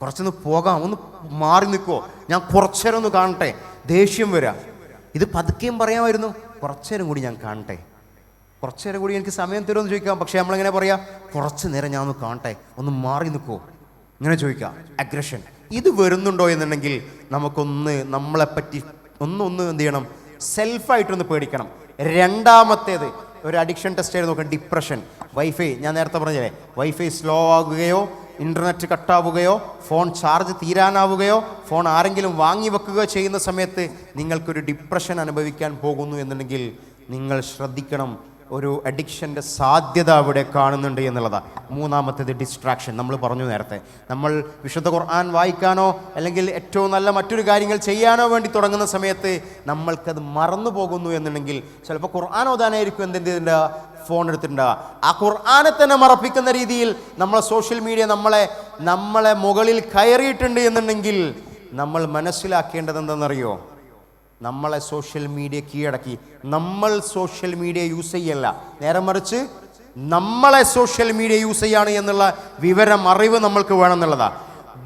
കുറച്ചൊന്ന് പോകാം, ഒന്ന് മാറി നിൽക്കുമോ, ഞാൻ കുറച്ചേരം ഒന്ന് കാണട്ടെ, ദേഷ്യം വരാം. ഇത് പതുക്കെയും പറയാമായിരുന്നു, കുറച്ചേരം കൂടി ഞാൻ കാണട്ടെ, കുറച്ചേരം കൂടി എനിക്ക് സമയം തരുമെന്ന് ചോദിക്കാം. പക്ഷേ നമ്മളെങ്ങനെ പറയാം? കുറച്ച് നേരം ഞാൻ ഒന്ന് കാണട്ടെ, ഒന്ന് മാറി നിൽക്കുമോ, ഇങ്ങനെ ചോദിക്കാം. അഗ്രഷൻ ഇത് വരുന്നുണ്ടോ എന്നുണ്ടെങ്കിൽ നമുക്കൊന്ന് നമ്മളെപ്പറ്റി ഒന്ന് എന്ത് ചെയ്യണം? സെൽഫായിട്ടൊന്ന് പേടിക്കണം. രണ്ടാമത്തേത് ഒരു അഡിക്ഷൻ ടെസ്റ്റ് ചെയ്ത് നോക്കാം. ഡിപ്രഷൻ. വൈഫൈ, ഞാൻ നേരത്തെ പറഞ്ഞില്ലേ, വൈഫൈ സ്ലോ ആകുകയോ, ഇൻ്റർനെറ്റ് കട്ടാവുകയോ, ഫോൺ ചാർജ് തീരാനാവുകയോ, ഫോൺ ആരെങ്കിലും വാങ്ങി വെക്കുകയോ ചെയ്യുന്ന സമയത്ത് നിങ്ങൾക്കൊരു ഡിപ്രഷൻ അനുഭവിക്കാൻ പോകുന്നു എന്നുണ്ടെങ്കിൽ നിങ്ങൾ ശ്രദ്ധിക്കണം. ഒരു അഡിക്ഷൻ്റെ സാധ്യത അവിടെ കാണുന്നുണ്ട് എന്നുള്ളതാണ്. മൂന്നാമത്തേത് ഡിസ്ട്രാക്ഷൻ. നമ്മൾ പറഞ്ഞു നേരത്തെ, നമ്മൾ വിശുദ്ധ ഖുർആൻ വായിക്കാനോ അല്ലെങ്കിൽ ഏറ്റവും നല്ല മറ്റൊരു കാര്യങ്ങൾ ചെയ്യാനോ വേണ്ടി തുടങ്ങുന്ന സമയത്ത് നമ്മൾക്കത് മറന്നു പോകുന്നു എന്നുണ്ടെങ്കിൽ ചിലപ്പോൾ ഖുർആൻ ഓതാനായിരിക്കും എന്തിൻ്റെ ഫോൺ എടുത്തിട്ടുണ്ടാവുക. ആ ഖുർആനെ തന്നെ മറപ്പിക്കുന്ന രീതിയിൽ നമ്മളെ സോഷ്യൽ മീഡിയ നമ്മളെ മുകളിൽ കയറിയിട്ടുണ്ട് എന്നുണ്ടെങ്കിൽ നമ്മൾ മനസ്സിലാക്കേണ്ടത് എന്തെന്നറിയോ? നമ്മളെ സോഷ്യൽ മീഡിയ കീഴടക്കി. നമ്മൾ സോഷ്യൽ മീഡിയ യൂസ് ചെയ്യല്ല, നേരെ മറിച്ച് നമ്മളെ സോഷ്യൽ മീഡിയ യൂസ് ചെയ്യാണ് എന്നുള്ള അറിവ് നമ്മൾക്ക് വേണമെന്നുള്ളതാണ്.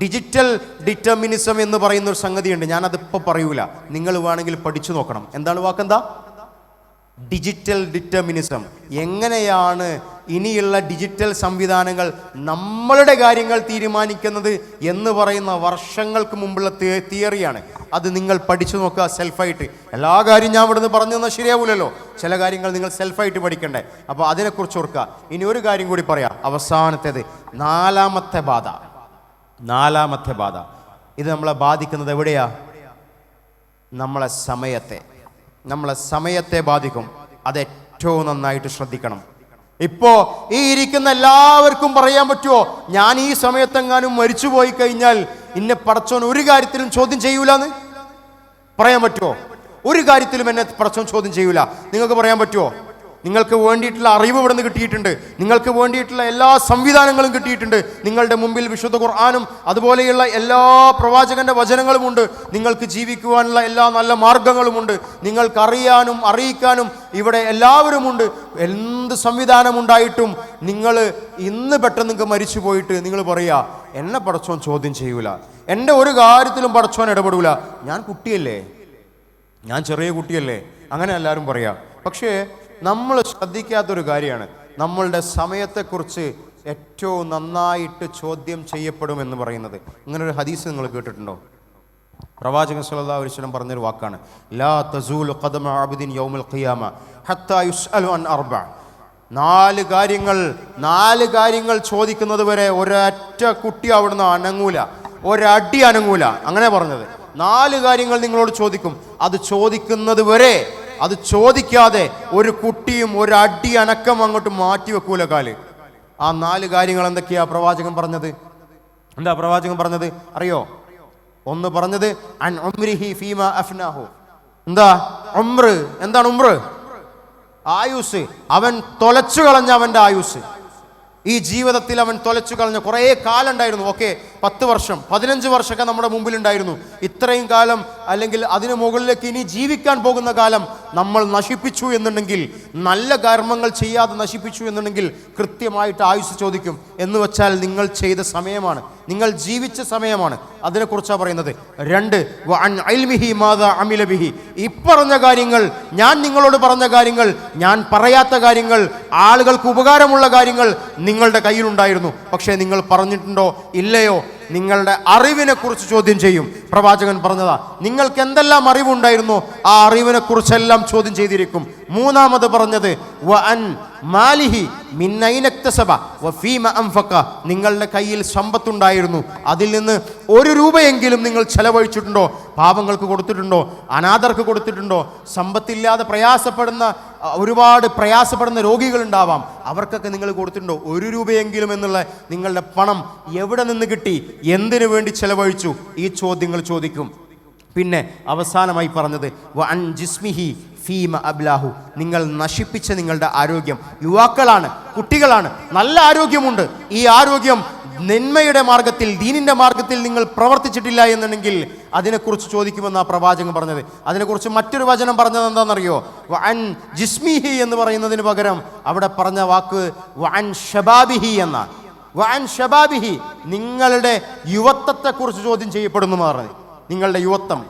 ഡിജിറ്റൽ ഡിറ്റർമിനിസം എന്ന് പറയുന്ന ഒരു സംഗതിയുണ്ട്. ഞാനതിപ്പോൾ പറയൂല, നിങ്ങൾ വേണമെങ്കിൽ പഠിച്ചു നോക്കണം. എന്താണ് വാക്കെന്താ? Digital determinism. എങ്ങനെയാണ് ഇനിയുള്ള ഡിജിറ്റൽ സംവിധാനങ്ങൾ നമ്മളുടെ കാര്യങ്ങൾ തീരുമാനിക്കുന്നത് എന്ന് പറയുന്ന വർഷങ്ങൾക്ക് മുമ്പുള്ള തിയറിയാണ്. അത് നിങ്ങൾ പഠിച്ചു നോക്കുക സെൽഫായിട്ട്. എല്ലാ കാര്യം ഞാൻ ഇവിടുന്ന് പറഞ്ഞു തന്നാൽ ശരിയാവില്ലല്ലോ. ചില കാര്യങ്ങൾ നിങ്ങൾ സെൽഫായിട്ട് പഠിക്കണ്ടേ. അപ്പോൾ അതിനെക്കുറിച്ച് ഓർക്കുക. ഇനി ഒരു കാര്യം കൂടി പറയാം, അവസാനത്തേത് നാലാമത്തെ ബാധ. ഇത് നമ്മളെ ബാധിക്കുന്നത് എവിടെയാ? നമ്മളെ സമയത്തെ ബാധിക്കും. അത് ഏറ്റവും നന്നായിട്ട് ശ്രദ്ധിക്കണം. ഇപ്പോ ഈ ഇരിക്കുന്ന എല്ലാവർക്കും പറയാൻ പറ്റുമോ, ഞാൻ ഈ സമയത്തെങ്ങാനും മരിച്ചുപോയി കഴിഞ്ഞാൽ ഇന്നെ പടച്ചോൻ ഒരു കാര്യത്തിലും ചോദ്യം ചെയ്യൂലെന്ന് പറയാൻ പറ്റുമോ? ഒരു കാര്യത്തിലും എന്നെ പടച്ചോൻ ചോദ്യം ചെയ്യൂല. നിങ്ങൾക്ക് പറയാൻ പറ്റുമോ? നിങ്ങൾക്ക് വേണ്ടിയിട്ടുള്ള അറിവ് ഇവിടെ നിന്ന് കിട്ടിയിട്ടുണ്ട്, നിങ്ങൾക്ക് വേണ്ടിയിട്ടുള്ള എല്ലാ സംവിധാനങ്ങളും കിട്ടിയിട്ടുണ്ട്. നിങ്ങളുടെ മുമ്പിൽ വിശുദ്ധ ഖുർആനും അതുപോലെയുള്ള എല്ലാ പ്രവാചകന്റെ വചനങ്ങളുമുണ്ട്. നിങ്ങൾക്ക് ജീവിക്കുവാനുള്ള എല്ലാ നല്ല മാർഗങ്ങളുമുണ്ട്. നിങ്ങൾക്ക് അറിയാനും അറിയിക്കാനും ഇവിടെ എല്ലാവരുമുണ്ട്. എന്ത് സംവിധാനമുണ്ടായിട്ടും നിങ്ങൾ ഇന്ന് പെട്ടെന്ന് നിങ്ങൾക്ക് മരിച്ചു പോയിട്ട് നിങ്ങൾ പറയുക, എന്നെ പടച്ചോൻ ചോദ്യം ചെയ്യൂല, എൻ്റെ ഒരു കാര്യത്തിലും പടച്ചോൻ ഇടപെടൂല, ഞാൻ കുട്ടിയല്ലേ, ഞാൻ ചെറിയ കുട്ടിയല്ലേ, അങ്ങനെ എല്ലാവരും പറയാം. പക്ഷേ നമ്മൾ ശ്രദ്ധിക്കാത്തൊരു കാര്യമാണ്, നമ്മളുടെ സമയത്തെക്കുറിച്ച് ഏറ്റവും നന്നായിട്ട് ചോദ്യം ചെയ്യപ്പെടുമെന്ന് പറയുന്നത്. ഇങ്ങനൊരു ഹദീസ് നിങ്ങൾ കേട്ടിട്ടുണ്ടോ? പ്രവാചകൻ സല്ലല്ലാഹു അലൈഹി വസല്ലം പറഞ്ഞൊരു വാക്കാണ്, ലാ തസൂലു ഖദമ അബ്ദിൻ യൗമൽ ഖിയാമ ഹത്താ യുസ്അലു അൻ അർബ. നാല് കാര്യങ്ങൾ ചോദിക്കുന്നത് വരെ ഒരൊറ്റ കുട്ടി അവിടുന്ന് അനങ്ങൂല, ഒരടി അനങ്ങൂല. അങ്ങനെ പറഞ്ഞത്. 4 കാര്യങ്ങൾ നിങ്ങളോട് ചോദിക്കും. അത് ചോദിക്കുന്നത് വരെ, അത് ചോദിക്കാതെ ഒരു കുട്ടിയും ഒരടി അനക്കം അങ്ങോട്ട് മാറ്റി വെക്കൂല കാല്. ആ 4 കാര്യങ്ങൾ എന്തൊക്കെയാ പ്രവാചകൻ പറഞ്ഞത്? എന്താ പ്രവാചകൻ പറഞ്ഞത് അറിയോ? ഒന്ന് പറഞ്ഞത് അൻ ഉംരിഹി ഫീമാ അഫ്നാഹു. എന്താണ് ഉംർ? ആയുസ്. അവൻ തൊലച്ചു കളഞ്ഞ അവൻ്റെ ആയുസ്. ഈ ജീവിതത്തിൽ അവൻ തൊലച്ചു കളഞ്ഞ കുറേ കാലം ഉണ്ടായിരുന്നു. ഓക്കെ, 10 വർഷം 15 വർഷമൊക്കെ നമ്മുടെ മുമ്പിലുണ്ടായിരുന്നു. ഇത്രയും കാലം അല്ലെങ്കിൽ അതിന് മുകളിലേക്ക് ഇനി ജീവിക്കാൻ പോകുന്ന കാലം നമ്മൾ നശിപ്പിച്ചു എന്നുണ്ടെങ്കിൽ, നല്ല കർമ്മങ്ങൾ ചെയ്യാതെ നശിപ്പിച്ചു എന്നുണ്ടെങ്കിൽ കൃത്യമായിട്ട് ആയുസ് ചോദിക്കും. എന്ന് വെച്ചാൽ നിങ്ങൾ ചെയ്ത സമയമാണ്, നിങ്ങൾ ജീവിച്ച സമയമാണ്. അതിനെക്കുറിച്ചാണ് പറയുന്നത്. 2 വഅൻ ഇൽമിഹി മാദാ അമില ബിഹി. ഈ പറഞ്ഞ കാര്യങ്ങൾ, ഞാൻ നിങ്ങളോട് പറഞ്ഞ കാര്യങ്ങൾ, ഞാൻ പറയാത്ത കാര്യങ്ങൾ, ആളുകൾക്ക് ഉപകാരമുള്ള കാര്യങ്ങൾ നിങ്ങളുടെ കയ്യിലുണ്ടായിരുന്നു. പക്ഷേ നിങ്ങൾ പറഞ്ഞിട്ടുണ്ടോ ഇല്ലയോ? നിങ്ങളുടെ അറിവിനെ കുറിച്ച് ചോദ്യം ചെയ്യും. പ്രവാചകൻ പറഞ്ഞതാ, നിങ്ങൾക്ക് എന്തെല്ലാം അറിവുണ്ടായിരുന്നോ ആ അറിവിനെ കുറിച്ചെല്ലാം ചോദ്യം ചെയ്തിരിക്കും. 3ാമത് പറഞ്ഞത് വഅൻ മാലിഹി മിൻ അയ്ന ഇക്തസബ വഫീമ അൻഫഖ. നിങ്ങളുടെ കയ്യിൽ സമ്പത്തുണ്ടായിരുന്നു, അതിൽ നിന്ന് 1 രൂപയെങ്കിലും നിങ്ങൾ ചെലവഴിച്ചിട്ടുണ്ടോ? പാവങ്ങൾക്ക് കൊടുത്തിട്ടുണ്ടോ? അനാഥർക്ക് കൊടുത്തിട്ടുണ്ടോ? സമ്പത്തില്ലാതെ ഒരുപാട് പ്രയാസപ്പെടുന്ന രോഗികളുണ്ടാവാം, അവർക്കൊക്കെ നിങ്ങൾ കൊടുത്തിട്ടുണ്ടോ? 1 രൂപയെങ്കിലും എന്നുള്ള നിങ്ങളുടെ പണം എവിടെ നിന്ന് കിട്ടി? എന്തിനു വേണ്ടി ചെലവഴിച്ചു? ഈ ചോദ്യങ്ങൾ ചോദിക്കും. പിന്നെ അവസാനമായി പറഞ്ഞത് വഅൻ ജിസ്മിഹി ഫീമ അബ്ലാഹു. നിങ്ങൾ നശിപ്പിച്ച നിങ്ങളുടെ ആരോഗ്യം. യുവാക്കളാണ്, കുട്ടികളാണ്, നല്ല ആരോഗ്യമുണ്ട്. ഈ ആരോഗ്യം നന്മയുടെ മാർഗത്തിൽ, ദീനിന്റെ മാർഗത്തിൽ നിങ്ങൾ പ്രവർത്തിച്ചിട്ടില്ല എന്നുണ്ടെങ്കിൽ അതിനെക്കുറിച്ച് ചോദിക്കുമെന്നാണ് പ്രവാചകൻ പറഞ്ഞത്. അതിനെക്കുറിച്ച് മറ്റൊരു വചനം പറഞ്ഞത് എന്താണെന്നറിയോ? വഅൻ ജിസ്മിഹി എന്ന് പറയുന്നതിന് പകരം അവിടെ പറഞ്ഞ വാക്ക് വഅൻ ശബാബിഹി എന്ന. വഅൻ ശബാബിഹി, നിങ്ങളുടെ യുവത്വത്തെക്കുറിച്ച് ചോദ്യം ചെയ്യപ്പെടുന്നു എന്ന് പറഞ്ഞത്. നിങ്ങളുടെ യുവത്വം,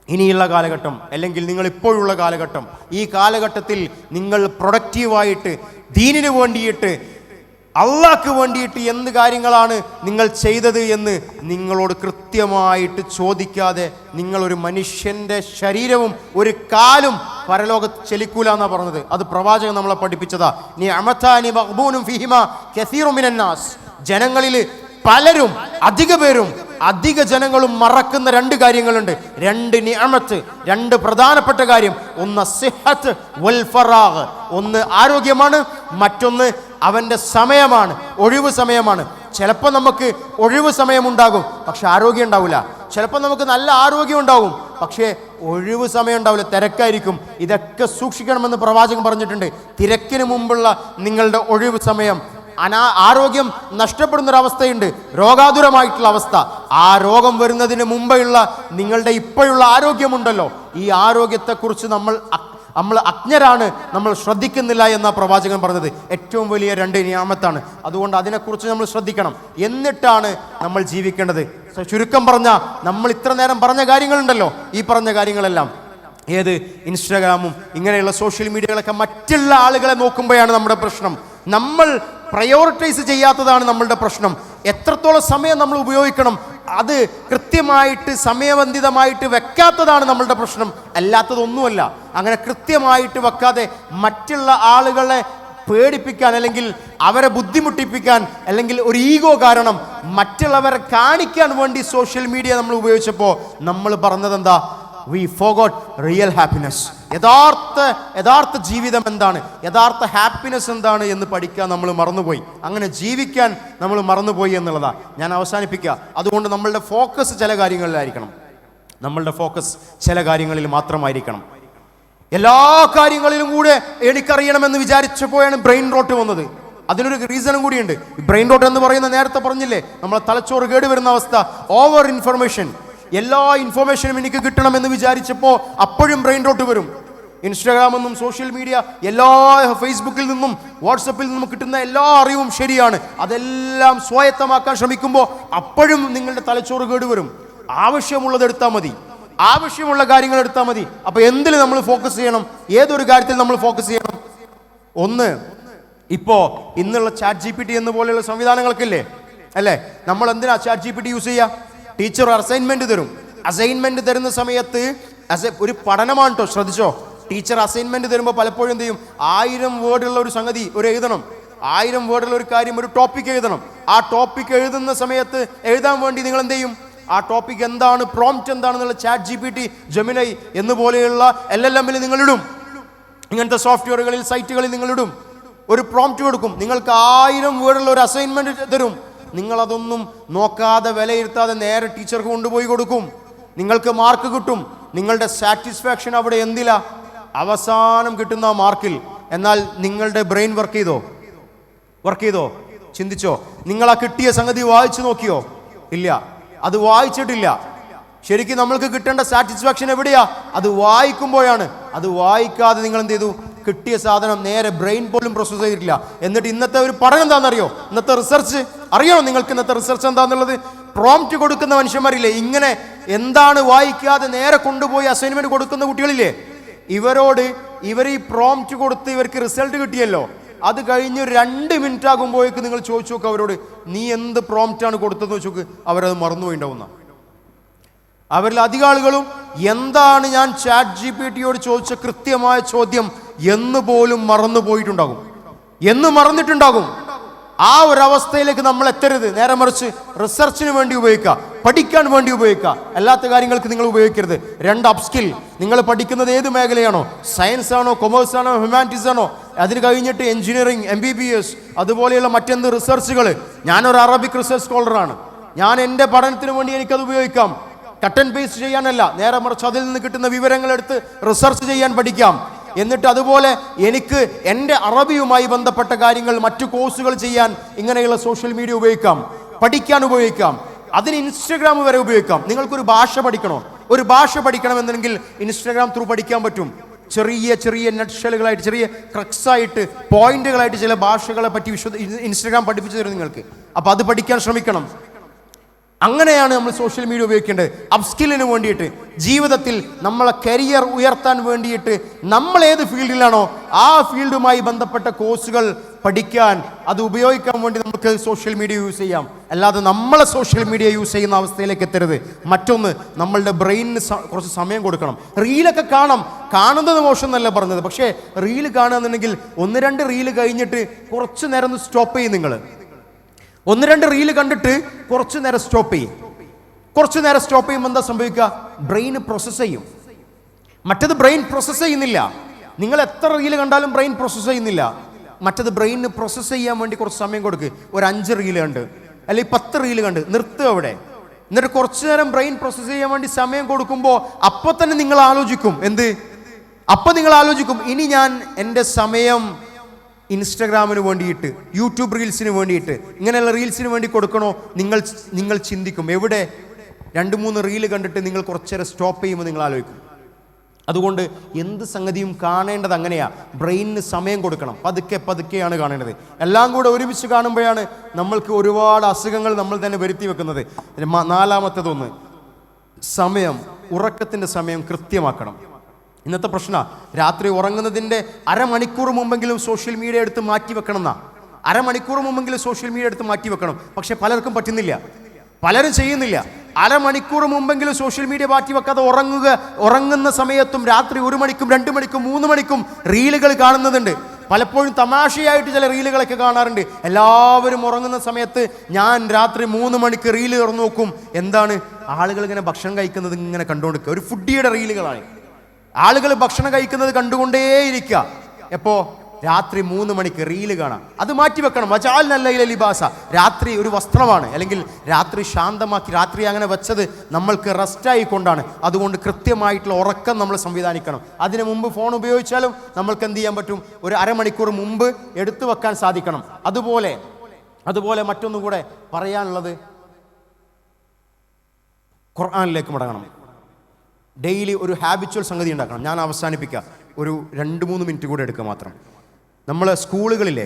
ഇനിയുള്ള കാലഘട്ടം അല്ലെങ്കിൽ നിങ്ങൾ ഇപ്പോഴുള്ള കാലഘട്ടം, ഈ കാലഘട്ടത്തിൽ നിങ്ങൾ പ്രൊഡക്റ്റീവായിട്ട് ദീനിന് വേണ്ടിയിട്ട് അള്ളാഹ്ക്ക് വേണ്ടിയിട്ട് എന്ത് കാര്യങ്ങളാണ് നിങ്ങൾ ചെയ്തത് എന്ന് നിങ്ങളോട് കൃത്യമായിട്ട് ചോദിക്കാതെ നിങ്ങളൊരു മനുഷ്യൻ്റെ ശരീരവും ഒരു കാലും പരലോകത്ത് ചെലിക്കൂല എന്നാണ് പറഞ്ഞത്. അത് പ്രവാചകൻ നമ്മളെ പഠിപ്പിച്ചതാ. നിഅമതാനി മഖ്ബൂനും ഫീഹിമാ കസീറു മിനന്നാസ്. ജനങ്ങളിൽ പലരും, അധിക ജനങ്ങളും മറക്കുന്ന 2 കാര്യങ്ങളുണ്ട്. 2 നിഅമത്ത്, 2 പ്രധാനപ്പെട്ട കാര്യം. ഒന്ന് സിഹത്ത് വൽ ഫറാഗ്, ഒന്ന് ആരോഗ്യമാണ്, മറ്റൊന്ന് അവൻ്റെ സമയമാണ്, ഒഴിവ് സമയമാണ്. ചിലപ്പോൾ നമുക്ക് ഒഴിവ് സമയമുണ്ടാകും, പക്ഷെ ആരോഗ്യം ഉണ്ടാവില്ല. ചിലപ്പോൾ നമുക്ക് നല്ല ആരോഗ്യം ഉണ്ടാകും, പക്ഷേ ഒഴിവ് സമയം ഉണ്ടാവില്ല, തിരക്കായിരിക്കും. ഇതൊക്കെ സൂക്ഷിക്കണമെന്ന് പ്രവാചകൻ പറഞ്ഞിട്ടുണ്ട്. തിരക്കിന് മുമ്പുള്ള നിങ്ങളുടെ ഒഴിവ് സമയം, ആരോഗ്യം നഷ്ടപ്പെടുന്നൊരവസ്ഥയുണ്ട്, രോഗാതുരമായിട്ടുള്ള അവസ്ഥ. ആ രോഗം വരുന്നതിന് മുമ്പെയുള്ള നിങ്ങളുടെ ഇപ്പോഴുള്ള ആരോഗ്യമുണ്ടല്ലോ, ഈ ആരോഗ്യത്തെക്കുറിച്ച് നമ്മൾ അജ്ഞരാണ്, നമ്മൾ ശ്രദ്ധിക്കുന്നില്ല എന്നാ പ്രവാചകൻ പറഞ്ഞത്. ഏറ്റവും വലിയ 2 നിയാമത്താണ്. അതുകൊണ്ട് അതിനെക്കുറിച്ച് നമ്മൾ ശ്രദ്ധിക്കണം. എന്നിട്ടാണ് നമ്മൾ ജീവിക്കേണ്ടത്. ചുരുക്കം പറഞ്ഞാൽ നമ്മൾ ഇത്ര നേരം പറഞ്ഞ കാര്യങ്ങളുണ്ടല്ലോ, ഈ പറഞ്ഞ കാര്യങ്ങളെല്ലാം ഇൻസ്റ്റാഗ്രാമും ഇങ്ങനെയുള്ള സോഷ്യൽ മീഡിയകളൊക്കെ മറ്റുള്ള ആളുകളെ നോക്കുമ്പോഴാണ് നമ്മുടെ പ്രശ്നം. നമ്മൾ പ്രയോറിറ്റൈസ് ചെയ്യാത്തതാണ് നമ്മളുടെ പ്രശ്നം. എത്രത്തോളം സമയം നമ്മൾ ഉപയോഗിക്കണം അത് കൃത്യമായിട്ട് സമയബന്ധിതമായിട്ട് വെക്കാത്തതാണ് നമ്മളുടെ പ്രശ്നം, അല്ലാത്തതൊന്നുമല്ല. അങ്ങനെ കൃത്യമായിട്ട് വെക്കാതെ മറ്റുള്ള ആളുകളെ പേടിപ്പിക്കാൻ, അല്ലെങ്കിൽ അവരെ ബുദ്ധിമുട്ടിപ്പിക്കാൻ, അല്ലെങ്കിൽ ഒരു ഈഗോ കാരണം മറ്റുള്ളവരെ കാണിക്കാൻ വേണ്ടി സോഷ്യൽ മീഡിയ നമ്മൾ ഉപയോഗിച്ചപ്പോൾ നമ്മൾ പറഞ്ഞത് എന്താ? We forgot real happiness. യഥാർത്ഥ ജീവിതം എന്താണ്, യഥാർത്ഥ ഹാപ്പിനെസ് എന്താണ് എന്ന് പഠിക്കാൻ നമ്മൾ മറന്നുപോയി. അങ്ങനെ ജീവിക്കാൻ നമ്മൾ മറന്നുപോയി എന്നുള്ളതാണ്. ഞാൻ അവസാനിപ്പിക്കുക. അതുകൊണ്ട് നമ്മളുടെ ഫോക്കസ് ചില കാര്യങ്ങളിലായിരിക്കണം. നമ്മളുടെ ഫോക്കസ് ചില കാര്യങ്ങളിൽ മാത്രമായിരിക്കണം. എല്ലാ കാര്യങ്ങളിലും കൂടെ എനിക്കറിയണമെന്ന് വിചാരിച്ചപ്പോഴാണ് ബ്രെയിൻ റോട്ട് വന്നത്. അതിനൊരു റീസണും കൂടിയുണ്ട്. ബ്രെയിൻ റോട്ട് എന്ന് പറയുന്ന നേരത്തെ പറഞ്ഞില്ലേ, നമ്മളെ തലച്ചോറ് കേടുവരുന്ന അവസ്ഥ, ഓവർ ഇൻഫർമേഷൻ. എല്ലാ ഇൻഫർമേഷനും എനിക്ക് കിട്ടണമെന്ന് വിചാരിച്ചപ്പോൾ അപ്പോഴും ബ്രെയിൻ റോട്ട് വരും. ഇൻസ്റ്റാഗ്രാമെന്നും സോഷ്യൽ മീഡിയ, എല്ലാ ഫേസ്ബുക്കിൽ നിന്നും വാട്സപ്പിൽ നിന്നും കിട്ടുന്ന എല്ലാ അറിവും ശരിയാണ്, അതെല്ലാം സ്വായത്തമാക്കാൻ ശ്രമിക്കുമ്പോൾ അപ്പോഴും നിങ്ങളുടെ തലച്ചോറ് കേടുവരും. ആവശ്യമുള്ളത് എടുത്താൽ മതി, ആവശ്യമുള്ള കാര്യങ്ങൾ എടുത്താൽ മതി. അപ്പൊ എന്തിൽ നമ്മൾ ഫോക്കസ് ചെയ്യണം? ഏതൊരു കാര്യത്തിൽ നമ്മൾ ഫോക്കസ് ചെയ്യണം? ഒന്ന്, ഇപ്പോ ഇന്നുള്ള ചാറ്റ് GPT എന്ന പോലെയുള്ള സംവിധാനങ്ങൾക്കില്ലേ, അല്ലേ? നമ്മൾ എന്തിനാ ചാറ്റ് GPT യൂസ് ചെയ്യുക? ടീച്ചർ അസൈൻമെന്റ് തരും. അസൈൻമെന്റ് തരുന്ന സമയത്ത് ഒരു പഠനമാണ് കേട്ടോ, ശ്രദ്ധിച്ചോ. ടീച്ചർ അസൈൻമെന്റ് തരുമ്പോൾ പലപ്പോഴും എന്ത് ചെയ്യും? 1000 വേർഡുള്ള ഒരു സംഗതി എഴുതണം. 1000 വേർഡുള്ള ഒരു കാര്യം, ഒരു ടോപ്പിക് എഴുതണം. ആ ടോപ്പിക് എഴുതുന്ന സമയത്ത് എഴുതാൻ വേണ്ടി നിങ്ങൾ എന്ത് ചെയ്യും? ആ ടോപ്പിക് എന്താണ്, പ്രോംപ്റ്റ് എന്താണെന്നുള്ള ചാറ്റ് GPT, ജെമിനൈ എന്നുപോലെയുള്ള LLM-ൽ നിങ്ങളിടും. ഇങ്ങനത്തെ സോഫ്റ്റ്വെയറുകളിൽ, സൈറ്റുകളിൽ നിങ്ങളിടും. ഒരു പ്രോംപ്റ്റ് കൊടുക്കും. നിങ്ങൾക്ക് 1000 വേർഡുള്ള ഒരു അസൈൻമെന്റ് തരും. നിങ്ങളതൊന്നും നോക്കാതെ വിലയിരുത്താതെ നേരെ ടീച്ചർക്ക് കൊണ്ടുപോയി കൊടുക്കും. നിങ്ങൾക്ക് മാർക്ക് കിട്ടും. നിങ്ങളുടെ സാറ്റിസ്ഫാക്ഷൻ അവിടെ എന്തിലാ? അവസാനം കിട്ടുന്ന മാർക്കിൽ. എന്നാൽ നിങ്ങളുടെ ബ്രെയിൻ വർക്ക് ചെയ്തോ? ചിന്തിച്ചോ? നിങ്ങൾ ആ കിട്ടിയ സംഗതി വായിച്ചു നോക്കിയോ? ഇല്ല, അത് വായിച്ചിട്ടില്ല. ശരിക്കും നമ്മൾക്ക് കിട്ടേണ്ട സാറ്റിസ്ഫാക്ഷൻ എവിടെയാ? അത് വായിക്കുമ്പോഴാണ്. അത് വായിക്കാതെ നിങ്ങൾ എന്ത് ചെയ്തു? കിട്ടിയ സാധനം നേരെ ബ്രെയിൻ പോലും പ്രോസസ് ചെയ്തിട്ടില്ല. എന്നിട്ട് ഇന്നത്തെ ഒരു പഠനം എന്താണെന്നറിയോ? ഇന്നത്തെ റിസർച്ച് അറിയോ നിങ്ങൾക്ക്? ഇന്നത്തെ റിസർച്ച് എന്താണെന്നുള്ളത്? പ്രോംപ്റ്റ് കൊടുക്കുന്ന മനുഷ്യന്മാരില്ലേ, ഇങ്ങനെ എന്താണ് വായിക്കാതെ നേരെ കൊണ്ടുപോയി അസൈൻമെന്റ് കൊടുക്കുന്ന കുട്ടികളില്ലേ, ഇവർ ഈ പ്രോംപ്റ്റ് കൊടുത്ത് ഇവർക്ക് റിസൾട്ട് കിട്ടിയല്ലോ, അത് കഴിഞ്ഞ് 2 മിനിറ്റ് ആകുമ്പോഴേക്ക് നിങ്ങൾ ചോദിച്ചു നോക്കുക അവരോട്, നീ എന്ത് പ്രോംപ്റ്റാണ് കൊടുത്തതെന്ന് വെച്ചോക്ക്. അവരത് മറന്നുപോയിണ്ടാവുന്ന. അവരിൽ അധിക ആളുകളും എന്താണ് ഞാൻ ചാറ്റ് GPTയോട് ചോദിച്ച കൃത്യമായ ചോദ്യം എന്ന് പോലും മറന്നിട്ടുണ്ടാകും. ആ ഒരു അവസ്ഥയിലേക്ക് നമ്മൾ എത്തരുത്. നേരെ മറിച്ച് റിസർച്ചിന് വേണ്ടി ഉപയോഗിക്കുക, പഠിക്കാൻ വേണ്ടി ഉപയോഗിക്കുക, അല്ലാത്ത കാര്യങ്ങൾക്ക് നിങ്ങൾ ഉപയോഗിക്കരുത്. 2 അപ്സ്കിൽ. നിങ്ങൾ പഠിക്കുന്നത് ഏത് മേഖലയാണോ, സയൻസ് ആണോ, കൊമേഴ്സ് ആണോ, ഹ്യൂമാനിറ്റീസ് ആണോ, അതിന് കഴിഞ്ഞിട്ട് എഞ്ചിനീയറിംഗ്, MBBS, അതുപോലെയുള്ള മറ്റെന്ത് റിസർച്ചുകൾ. ഞാനൊരു അറബിക് റിസർച്ച് സ്കോളറാണ്. ഞാൻ എൻ്റെ പഠനത്തിന് വേണ്ടി എനിക്കത് ഉപയോഗിക്കാം. കട്ട് ആൻഡ് പേസ്റ്റ് ചെയ്യാനല്ല, നേരെ മറിച്ച് അതിൽ നിന്ന് കിട്ടുന്ന വിവരങ്ങളെടുത്ത് റിസർച്ച് ചെയ്യാൻ പഠിക്കാം. എന്നിട്ട് അതുപോലെ എനിക്ക് എൻ്റെ അറബിയുമായി ബന്ധപ്പെട്ട കാര്യങ്ങൾ, മറ്റു കോഴ്സുകൾ ചെയ്യാൻ ഇങ്ങനെയുള്ള സോഷ്യൽ മീഡിയ ഉപയോഗിക്കാം, പഠിക്കാൻ ഉപയോഗിക്കാം. അതിന് ഇൻസ്റ്റഗ്രാം വരെ ഉപയോഗിക്കാം. നിങ്ങൾക്കൊരു ഭാഷ പഠിക്കണോ? ഒരു ഭാഷ പഠിക്കണമെന്നുണ്ടെങ്കിൽ ഇൻസ്റ്റഗ്രാം ത്രൂ പഠിക്കാൻ പറ്റും. ചെറിയ നട്ട്ഷലുകളായിട്ട്, ചെറിയ ക്രക്സായിട്ട്, പോയിന്റുകളായിട്ട് ചില ഭാഷകളെ പറ്റി ഇൻസ്റ്റഗ്രാം പഠിപ്പിച്ചു തരും നിങ്ങൾക്ക്. അപ്പോൾ അത് പഠിക്കാൻ ശ്രമിക്കണം. അങ്ങനെയാണ് നമ്മൾ സോഷ്യൽ മീഡിയ ഉപയോഗിക്കേണ്ടത്. അപ്സ്കില്ലിന് വേണ്ടിയിട്ട്, ജീവിതത്തിൽ നമ്മളെ കരിയർ ഉയർത്താൻ വേണ്ടിയിട്ട് നമ്മൾ ഏത് ഫീൽഡിലാണോ ആ ഫീൽഡുമായി ബന്ധപ്പെട്ട കോഴ്സുകൾ പഠിക്കാൻ, അത് ഉപയോഗിക്കാൻ വേണ്ടി നമുക്ക് സോഷ്യൽ മീഡിയ യൂസ് ചെയ്യാം. അല്ലാതെ നമ്മളെ സോഷ്യൽ മീഡിയ യൂസ് ചെയ്യുന്ന അവസ്ഥയിലേക്ക് എത്തരുത്. മറ്റൊന്ന്, നമ്മളുടെ ബ്രെയിനിന് കുറച്ച് സമയം കൊടുക്കണം. റീലൊക്കെ കാണുന്നത് മോശം എന്നല്ല പറഞ്ഞത്, പക്ഷേ റീല് കാണുകയെന്നുണ്ടെങ്കിൽ 1-2 റീല് കഴിഞ്ഞിട്ട് കുറച്ച് നേരം ഒന്ന് സ്റ്റോപ്പ് ചെയ്യും. നിങ്ങൾ 1-2 റീല് കണ്ടിട്ട് കുറച്ച് നേരം സ്റ്റോപ്പ് ചെയ്യുമ്പോൾ എന്താ സംഭവിക്കുക? ബ്രെയിന് പ്രോസസ്സ് ചെയ്യും. മറ്റത് ബ്രെയിൻ പ്രോസസ്സ് ചെയ്യുന്നില്ല. നിങ്ങൾ എത്ര റീല് കണ്ടാലും ബ്രെയിൻ പ്രോസസ്സ് ചെയ്യുന്നില്ല. മറ്റത് ബ്രെയിനിന് പ്രോസസ്സ് ചെയ്യാൻ വേണ്ടി കുറച്ച് സമയം കൊടുക്കുക. ഒരു 5 റീല് കണ്ട്, അല്ലെങ്കിൽ 10 റീല് കണ്ട് നിർത്തുക അവിടെ. എന്നിട്ട് കുറച്ചു നേരം ബ്രെയിൻ പ്രോസസ്സ് ചെയ്യാൻ വേണ്ടി സമയം കൊടുക്കുമ്പോൾ അപ്പോൾ തന്നെ നിങ്ങൾ ആലോചിക്കും. നിങ്ങൾ ആലോചിക്കും, ഇനി ഞാൻ എൻ്റെ സമയം ഇൻസ്റ്റഗ്രാമിന് വേണ്ടിയിട്ട്, യൂട്യൂബ് റീൽസിന് വേണ്ടിയിട്ട്, ഇങ്ങനെയുള്ള റീൽസിന് വേണ്ടി കൊടുക്കണോ? നിങ്ങൾ ചിന്തിക്കും. എവിടെ? 2-3 റീല് കണ്ടിട്ട് നിങ്ങൾ കുറച്ചേരം സ്റ്റോപ്പ് ചെയ്യുമ്പോൾ നിങ്ങൾ ആലോചിക്കും. അതുകൊണ്ട് എന്ത് സംഗതിയും കാണേണ്ടത് അങ്ങനെയാ. ബ്രെയിനിന് സമയം കൊടുക്കണം. പതുക്കെയാണ് കാണേണ്ടത്. എല്ലാം കൂടെ ഒരുമിച്ച് കാണുമ്പോഴാണ് നമ്മൾക്ക് ഒരുപാട് അസുഖങ്ങൾ നമ്മൾ തന്നെ വരുത്തി വെക്കുന്നത്. 4-മത്തേതൊന്ന്, സമയം, ഉറക്കത്തിൻ്റെ സമയം കൃത്യമാക്കണം. ഇന്നത്തെ പ്രശ്നം രാത്രി ഉറങ്ങുന്നതിൻ്റെ അരമണിക്കൂർ മുമ്പെങ്കിലും സോഷ്യൽ മീഡിയ എടുത്ത് മാറ്റി വെക്കണം എന്നാ. അരമണിക്കൂർ മുമ്പെങ്കിലും സോഷ്യൽ മീഡിയ എടുത്ത് മാറ്റി വെക്കണം. പക്ഷെ പലർക്കും പറ്റുന്നില്ല, പലരും ചെയ്യുന്നില്ല. അരമണിക്കൂർ മുമ്പെങ്കിലും സോഷ്യൽ മീഡിയ മാറ്റി വെക്കാതെ ഉറങ്ങുന്ന സമയത്തും രാത്രി 1 മണിക്കും 2 മണിക്കും 3 മണിക്കും റീലുകൾ കാണുന്നതുണ്ട്. പലപ്പോഴും തമാശയായിട്ട് ചില റീലുകളൊക്കെ കാണാറുണ്ട്. എല്ലാവരും ഉറങ്ങുന്ന സമയത്ത് ഞാൻ രാത്രി 3 മണിക്ക് റീല് തുറന്നു നോക്കും. എന്താണ്? ആളുകൾ ഇങ്ങനെ ഭക്ഷണം കഴിക്കുന്നത് ഇങ്ങനെ കണ്ടുകൊണ്ടിരിക്കുക. ഒരു ഫുഡിയുടെ റീലുകളാണ്. ആളുകൾ ഭക്ഷണം കഴിക്കുന്നത് കണ്ടുകൊണ്ടേയിരിക്കുക. എപ്പോ? രാത്രി 3 മണിക്ക് റീല് കാണാം. അത് മാറ്റി വെക്കണം. വജഅൽനൽ ലിബാസ, രാത്രി ഒരു വസ്ത്രമാണ്, അല്ലെങ്കിൽ രാത്രി ശാന്തമാക്കി, രാത്രി അങ്ങനെ വെച്ചത് നമ്മൾക്ക് റെസ്റ്റായി കൊണ്ടാണ്. അതുകൊണ്ട് കൃത്യമായിട്ടുള്ള ഉറക്കം നമ്മൾ സംവിധാനിക്കണം. അതിനു മുമ്പ് ഫോൺ ഉപയോഗിച്ചാലും നമ്മൾക്ക് എന്ത് ചെയ്യാൻ പറ്റും? ഒരു അരമണിക്കൂർ മുമ്പ് എടുത്തു വെക്കാൻ സാധിക്കണം. അതുപോലെ മറ്റൊന്നും കൂടെ പറയാനുള്ളത്, ഖുർആനിലേക്ക് മടങ്ങണം. ഡെയിലി ഒരു ഹാബിച്വൽ സംഗതി ഉണ്ടാക്കണം. ഞാൻ അവസാനിപ്പിക്കാം, ഒരു 2-3 മിനിറ്റ് കൂടെ എടുക്കുക മാത്രം. നമ്മൾ സ്കൂളുകളിലെ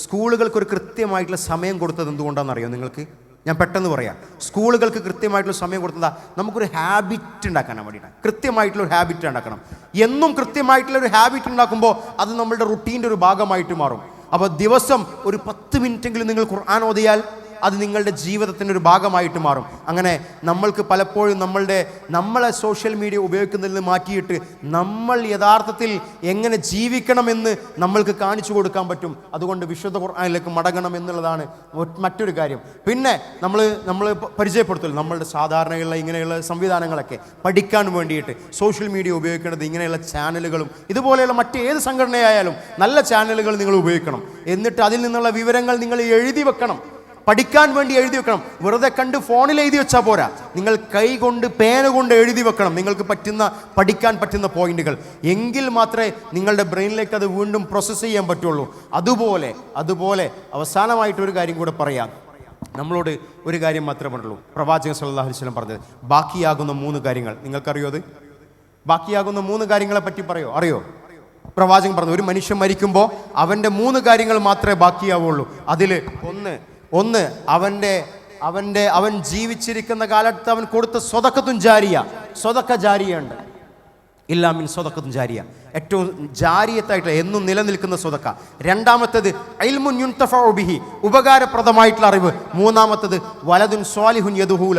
സ്കൂളുകൾക്ക് ഒരു കൃത്യമായിട്ടുള്ള സമയം കൊടുത്തത് എന്തുകൊണ്ടാണെന്നറിയോ നിങ്ങൾക്ക്? ഞാൻ പെട്ടെന്ന് പറയാം. സ്കൂളുകൾക്ക് കൃത്യമായിട്ടുള്ള സമയം കൊടുത്തതാ നമുക്കൊരു ഹാബിറ്റ് ഉണ്ടാക്കാനാണ് വേണ്ടിയിട്ടാണ്. കൃത്യമായിട്ടുള്ളൊരു ഹാബിറ്റ് ഉണ്ടാക്കണം. എന്നും കൃത്യമായിട്ടുള്ളൊരു ഹാബിറ്റ് ഉണ്ടാക്കുമ്പോൾ അത് നമ്മളുടെ റുട്ടീൻ്റെ ഒരു ഭാഗമായിട്ട് മാറും. അപ്പോൾ ദിവസം ഒരു 10 മിനിറ്റെങ്കിലും നിങ്ങൾ ഖുർആൻ ഓതിയാൽ അത് നിങ്ങളുടെ ജീവിതത്തിൻ്റെ ഒരു ഭാഗമായിട്ട് മാറും. അങ്ങനെ നമ്മൾക്ക് പലപ്പോഴും നമ്മളെ സോഷ്യൽ മീഡിയ ഉപയോഗിക്കുന്നതിൽ നിന്ന് മാറ്റിയിട്ട് നമ്മൾ യഥാർത്ഥത്തിൽ എങ്ങനെ ജീവിക്കണമെന്ന് നമ്മൾക്ക് കാണിച്ചു കൊടുക്കാൻ പറ്റും. അതുകൊണ്ട് വിശുദ്ധ ഖുർആനിലേക്ക് മടങ്ങണം എന്നുള്ളതാണ് മറ്റൊരു കാര്യം. പിന്നെ നമ്മൾ പരിചയപ്പെടുത്തുമല്ലോ നമ്മളുടെ സാധാരണയുള്ള ഇങ്ങനെയുള്ള സംവിധാനങ്ങളൊക്കെ പഠിക്കാൻ വേണ്ടിയിട്ട് സോഷ്യൽ മീഡിയ ഉപയോഗിക്കേണ്ടത് ഇങ്ങനെയുള്ള ചാനലുകളും ഇതുപോലെയുള്ള മറ്റേത് സംഘടനയായാലും നല്ല ചാനലുകൾ നിങ്ങൾ ഉപയോഗിക്കണം. എന്നിട്ട് അതിൽ നിന്നുള്ള വിവരങ്ങൾ നിങ്ങൾ എഴുതി വെക്കണം. പഠിക്കാൻ വേണ്ടി എഴുതി വെക്കണം. വെറുതെ കണ്ട് ഫോണിൽ എഴുതി വെച്ചാൽ പോരാ. നിങ്ങൾ കൈ കൊണ്ട് പേന കൊണ്ട് എഴുതി വെക്കണം നിങ്ങൾക്ക് പഠിക്കാൻ പറ്റുന്ന പോയിന്റുകൾ. എങ്കിൽ മാത്രമേ നിങ്ങളുടെ ബ്രെയിനിലേക്ക് അത് വീണ്ടും പ്രോസസ്സ് ചെയ്യാൻ പറ്റുള്ളൂ. അതുപോലെ അവസാനമായിട്ടൊരു കാര്യം കൂടെ പറയാം. നമ്മളോട് ഒരു കാര്യം മാത്രമേ ഉള്ളൂ. പ്രവാചകൻ സല്ലല്ലാഹു അലൈഹി വസല്ലം പറഞ്ഞത് ബാക്കിയാകുന്ന 3 കാര്യങ്ങൾ. നിങ്ങൾക്കറിയോ അത്? ബാക്കിയാകുന്ന 3 കാര്യങ്ങളെ പറ്റി അറിയോ? പ്രവാചകൻ പറഞ്ഞു, ഒരു മനുഷ്യൻ മരിക്കുമ്പോൾ അവൻ്റെ 3 കാര്യങ്ങൾ മാത്രമേ ബാക്കിയാവുള്ളൂ. അതിൽ അവൻ ജീവിച്ചിരിക്കുന്ന കാലത്ത് അവൻ കൊടുത്ത സ്വതക്ക ജാരിയുണ്ട്. ഇല്ലാമിൻ സ്വതക്കത്തും ജാരിയ, ഏറ്റവും ജാരിയത്തായിട്ടുള്ള എന്നും നിലനിൽക്കുന്ന സ്വതക്ക. രണ്ടാമത്തേത് ഇൽമുൻ യുൻതഫഉ ബിഹി, ഉപകാരപ്രദമായിട്ടുള്ള അറിവ്. മൂന്നാമത്തേത് വലദുൻ സ്വാലിഹുൻ യദ്ഉ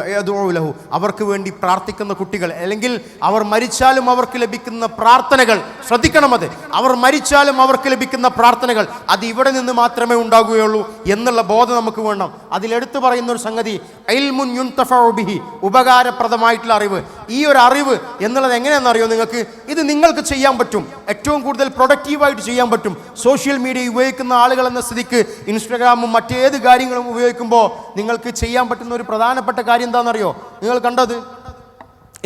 ലഹു, അവർക്ക് വേണ്ടി പ്രാർത്ഥിക്കുന്ന കുട്ടികൾ. അല്ലെങ്കിൽ അവർ മരിച്ചാലും അവർക്ക് ലഭിക്കുന്ന പ്രാർത്ഥനകൾ. ശ്രദ്ധിക്കണം, അവർ മരിച്ചാലും അവർക്ക് ലഭിക്കുന്ന പ്രാർത്ഥനകൾ അത് ഇവിടെ നിന്ന് മാത്രമേ ഉണ്ടാകുകയുള്ളൂ എന്നുള്ള ബോധം നമുക്ക് വേണം. അതിലെടുത്തു പറയുന്ന ഒരു സംഗതി ഇൽമുൻ യുൻതഫഉ ബിഹി, ഉപകാരപ്രദമായിട്ടുള്ള അറിവ്. ഈ ഒരു അറിവ് എന്നുള്ളത് എങ്ങനെയാണെന്നറിയോ നിങ്ങൾക്ക്? ഇത് നിങ്ങൾക്ക് ചെയ്യാൻ പറ്റും, ഏറ്റവും കൂടുതൽ പ്രൊഡക്റ്റീവായിട്ട് ചെയ്യാൻ പറ്റും. സോഷ്യൽ മീഡിയ ഉപയോഗിക്കുന്ന ആളുകൾ എന്ന സ്ഥിതിക്ക് ഇൻസ്റ്റാഗ്രാമും മറ്റേത് കാര്യങ്ങളും ഉപയോഗിക്കുമ്പോൾ നിങ്ങൾക്ക് ചെയ്യാൻ പറ്റുന്ന ഒരു പ്രധാനപ്പെട്ട കാര്യം എന്താണെന്നറിയോ? നിങ്ങൾ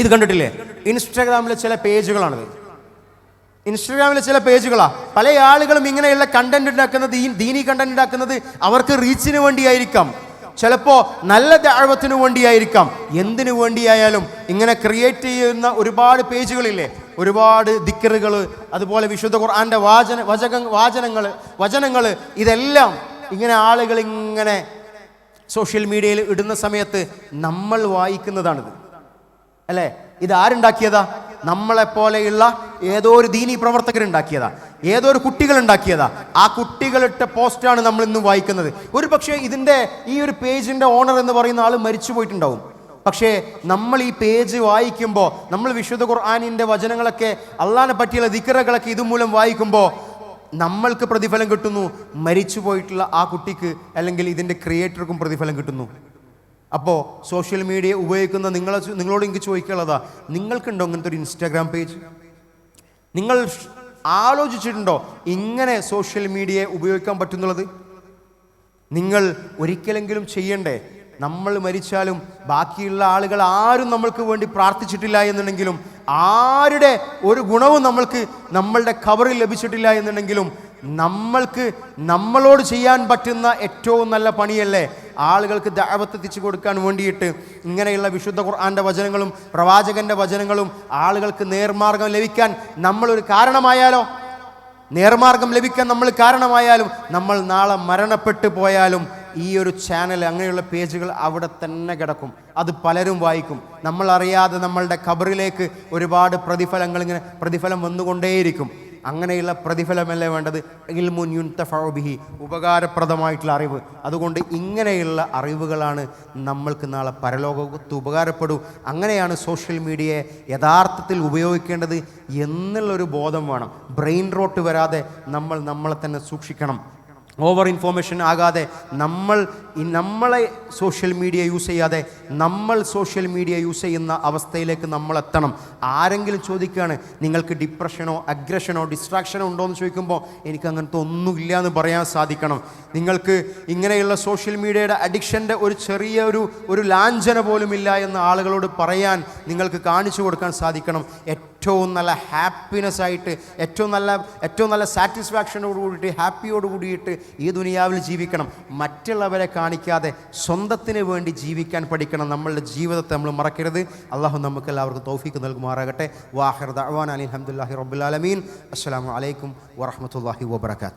ഇത് കണ്ടിട്ടില്ലേ? ഇൻസ്റ്റാഗ്രാമിലെ ചില പേജുകളാണിത്. ഇൻസ്റ്റാഗ്രാമിലെ ചില പേജുകളാണ്. പല ആളുകളും ഇങ്ങനെയുള്ള കണ്ടന്റ് ഉണ്ടാക്കുന്നത്, ദീനി കണ്ടന്റ് ഉണ്ടാക്കുന്നത് അവർക്ക് റീച്ചിന് വേണ്ടിയായിരിക്കാം, ചിലപ്പോൾ നല്ല ദഅവത്തിന് വേണ്ടിയായിരിക്കാം. എന്തിനു വേണ്ടിയായാലും ഇങ്ങനെ ക്രിയേറ്റ് ചെയ്യുന്ന ഒരുപാട് പേജുകളില്ലേ, ഒരുപാട് ദിക്റുകൾ, അതുപോലെ വിശുദ്ധ ഖുർആന്റെ വചനങ്ങൾ, ഇതെല്ലാം ഇങ്ങനെ ആളുകൾ ഇങ്ങനെ സോഷ്യൽ മീഡിയയിൽ ഇടുന്ന സമയത്ത് നമ്മൾ വായിക്കുന്നതാണിത്, അല്ലേ? ഇത് ആരുണ്ടാക്കിയതാ? നമ്മളെപ്പോലെയുള്ള ഏതോ ഒരു ദീനി പ്രവർത്തകരുണ്ടാക്കിയതാ, ഏതോ ഒരു കുട്ടികൾ ഉണ്ടാക്കിയതാ. ആ കുട്ടികളിട്ട പോസ്റ്റാണ് നമ്മൾ ഇന്ന് വായിക്കുന്നത്. ഒരു പക്ഷേ ഈ ഒരു പേജിന്റെ ഓണർ എന്ന് പറയുന്ന ആൾ മരിച്ചു പോയിട്ടുണ്ടാവും. പക്ഷേ നമ്മൾ ഈ പേജ് വായിക്കുമ്പോൾ, നമ്മൾ വിശുദ്ധ ഖുർആനിന്റെ വചനങ്ങളൊക്കെ, അള്ളാഹിനെ പറ്റിയുള്ള ദിക്റുകളൊക്കെ ഇതുമൂലം വായിക്കുമ്പോൾ നമ്മൾക്ക് പ്രതിഫലം കിട്ടുന്നു, മരിച്ചു പോയിട്ടുള്ള ആ കുട്ടിക്ക് അല്ലെങ്കിൽ ഇതിന്റെ ക്രിയേറ്റർക്കും പ്രതിഫലം കിട്ടുന്നു. അപ്പോൾ സോഷ്യൽ മീഡിയ ഉപയോഗിക്കുന്ന നിങ്ങളോട് എനിക്ക് ചോദിക്കാനുള്ളതാ, നിങ്ങൾക്കുണ്ടോ ഇങ്ങനത്തെ ഒരു ഇൻസ്റ്റാഗ്രാം പേജ്? നിങ്ങൾ ആലോചിച്ചിട്ടുണ്ടോ ഇങ്ങനെ സോഷ്യൽ മീഡിയയെ ഉപയോഗിക്കാൻ പറ്റുന്നുള്ളത്? നിങ്ങൾ ഒരിക്കലെങ്കിലും ചെയ്യണ്ടേ? നമ്മൾ മരിച്ചാലും ബാക്കിയുള്ള ആളുകൾ ആരും നമ്മൾക്ക് വേണ്ടി പ്രാർത്ഥിച്ചിട്ടില്ല എന്നുണ്ടെങ്കിലും, ആരുടെ ഒരു ഗുണവും നമ്മളുടെ ഖബറിൽ ലഭിച്ചിട്ടില്ല എന്നുണ്ടെങ്കിലും, നമ്മളോട് ചെയ്യാൻ പറ്റുന്ന ഏറ്റവും നല്ല പണിയല്ലേ ആളുകൾക്ക് ദഅവത്ത് എത്തിച്ചു കൊടുക്കാൻ വേണ്ടിയിട്ട് ഇങ്ങനെയുള്ള വിശുദ്ധ ഖുർആന്റെ വചനങ്ങളും പ്രവാചകന്റെ വചനങ്ങളും ആളുകൾക്ക് നേർമാർഗം ലഭിക്കാൻ നമ്മളൊരു കാരണമായാലോ? നേർമാർഗം ലഭിക്കാൻ നമ്മൾ കാരണമായാലും, നമ്മൾ നാളെ മരണപ്പെട്ടു പോയാലും ഈ ഒരു ചാനൽ, അങ്ങനെയുള്ള പേജുകൾ അവിടെ തന്നെ കിടക്കും. അത് പലരും വായിക്കും. നമ്മൾ അറിയാതെ നമ്മളുടെ ഖബറിലേക്ക് ഒരുപാട് പ്രതിഫലം വന്നുകൊണ്ടേയിരിക്കും. അങ്ങനെയുള്ള പ്രതിഫലമല്ലേ വേണ്ടത്? ഇൽമുൻ യുൻതഫഉ ബിഹി, ഉപകാരപ്രദമായിട്ടുള്ള അറിവ്. അതുകൊണ്ട് ഇങ്ങനെയുള്ള അറിവുകളാണ് നമ്മൾക്ക് നാളെ പരലോകത്ത് ഉപകാരപ്പെടൂ. അങ്ങനെയാണ് സോഷ്യൽ മീഡിയയെ യഥാർത്ഥത്തിൽ ഉപയോഗിക്കേണ്ടത് എന്നുള്ളൊരു ബോധം വേണം. ബ്രെയിൻ റോട്ട് വരാതെ നമ്മളെ തന്നെ സൂക്ഷിക്കണം. ഓവർ ഇൻഫോർമേഷൻ ആകാതെ നമ്മളെ സോഷ്യൽ മീഡിയ യൂസ് ചെയ്യാതെ നമ്മൾ സോഷ്യൽ മീഡിയ യൂസ് ചെയ്യുന്ന അവസ്ഥയിലേക്ക് നമ്മൾ എത്തണം. ആരെങ്കിലും ചോദിക്കുകയാണ് നിങ്ങൾക്ക് ഡിപ്രഷനോ അഗ്രഷനോ ഡിസ്ട്രാക്ഷനോ ഉണ്ടോ എന്ന് ചോദിക്കുമ്പോൾ എനിക്ക് അങ്ങനത്തെ ഒന്നുമില്ല എന്ന് പറയാൻ സാധിക്കണം. നിങ്ങൾക്ക് ഇങ്ങനെയുള്ള സോഷ്യൽ മീഡിയയുടെ അഡിക്ഷൻ്റെ ഒരു ചെറിയ ഒരു ലാഞ്ചന പോലുമില്ല എന്ന് ആളുകളോട് പറയാൻ നിങ്ങൾക്ക് കാണിച്ചു കൊടുക്കാൻ സാധിക്കണം. ഏറ്റവും നല്ല ഹാപ്പിനെസ് ആയിട്ട് ഏറ്റവും നല്ല സാറ്റിസ്ഫാക്ഷനോട് കൂടിയിട്ട് ഹാപ്പിയോട് കൂടിയിട്ട് ഈ ദുനിയാവിൽ ജീവിക്കണം. മറ്റുള്ളവരെ കാണിക്കാതെ സ്വന്തത്തിന് വേണ്ടി ജീവിക്കാൻ പഠിക്കണം. നമ്മളുടെ ജീവിതത്തെ നമ്മൾ മറക്കരുത്. അള്ളാഹു നമുക്ക് എല്ലാവർക്കും തൗഫീഖ് നൽകുമാറാകട്ടെ. വാഹിർ ദഅ്വാനാ അൽഹംദുലില്ലാഹി റബ്ബിൽ ആലമീൻ. അസ്സലാമു അലൈക്കും വറഹ്മത്തുള്ളാഹി വബറകാതുഹു.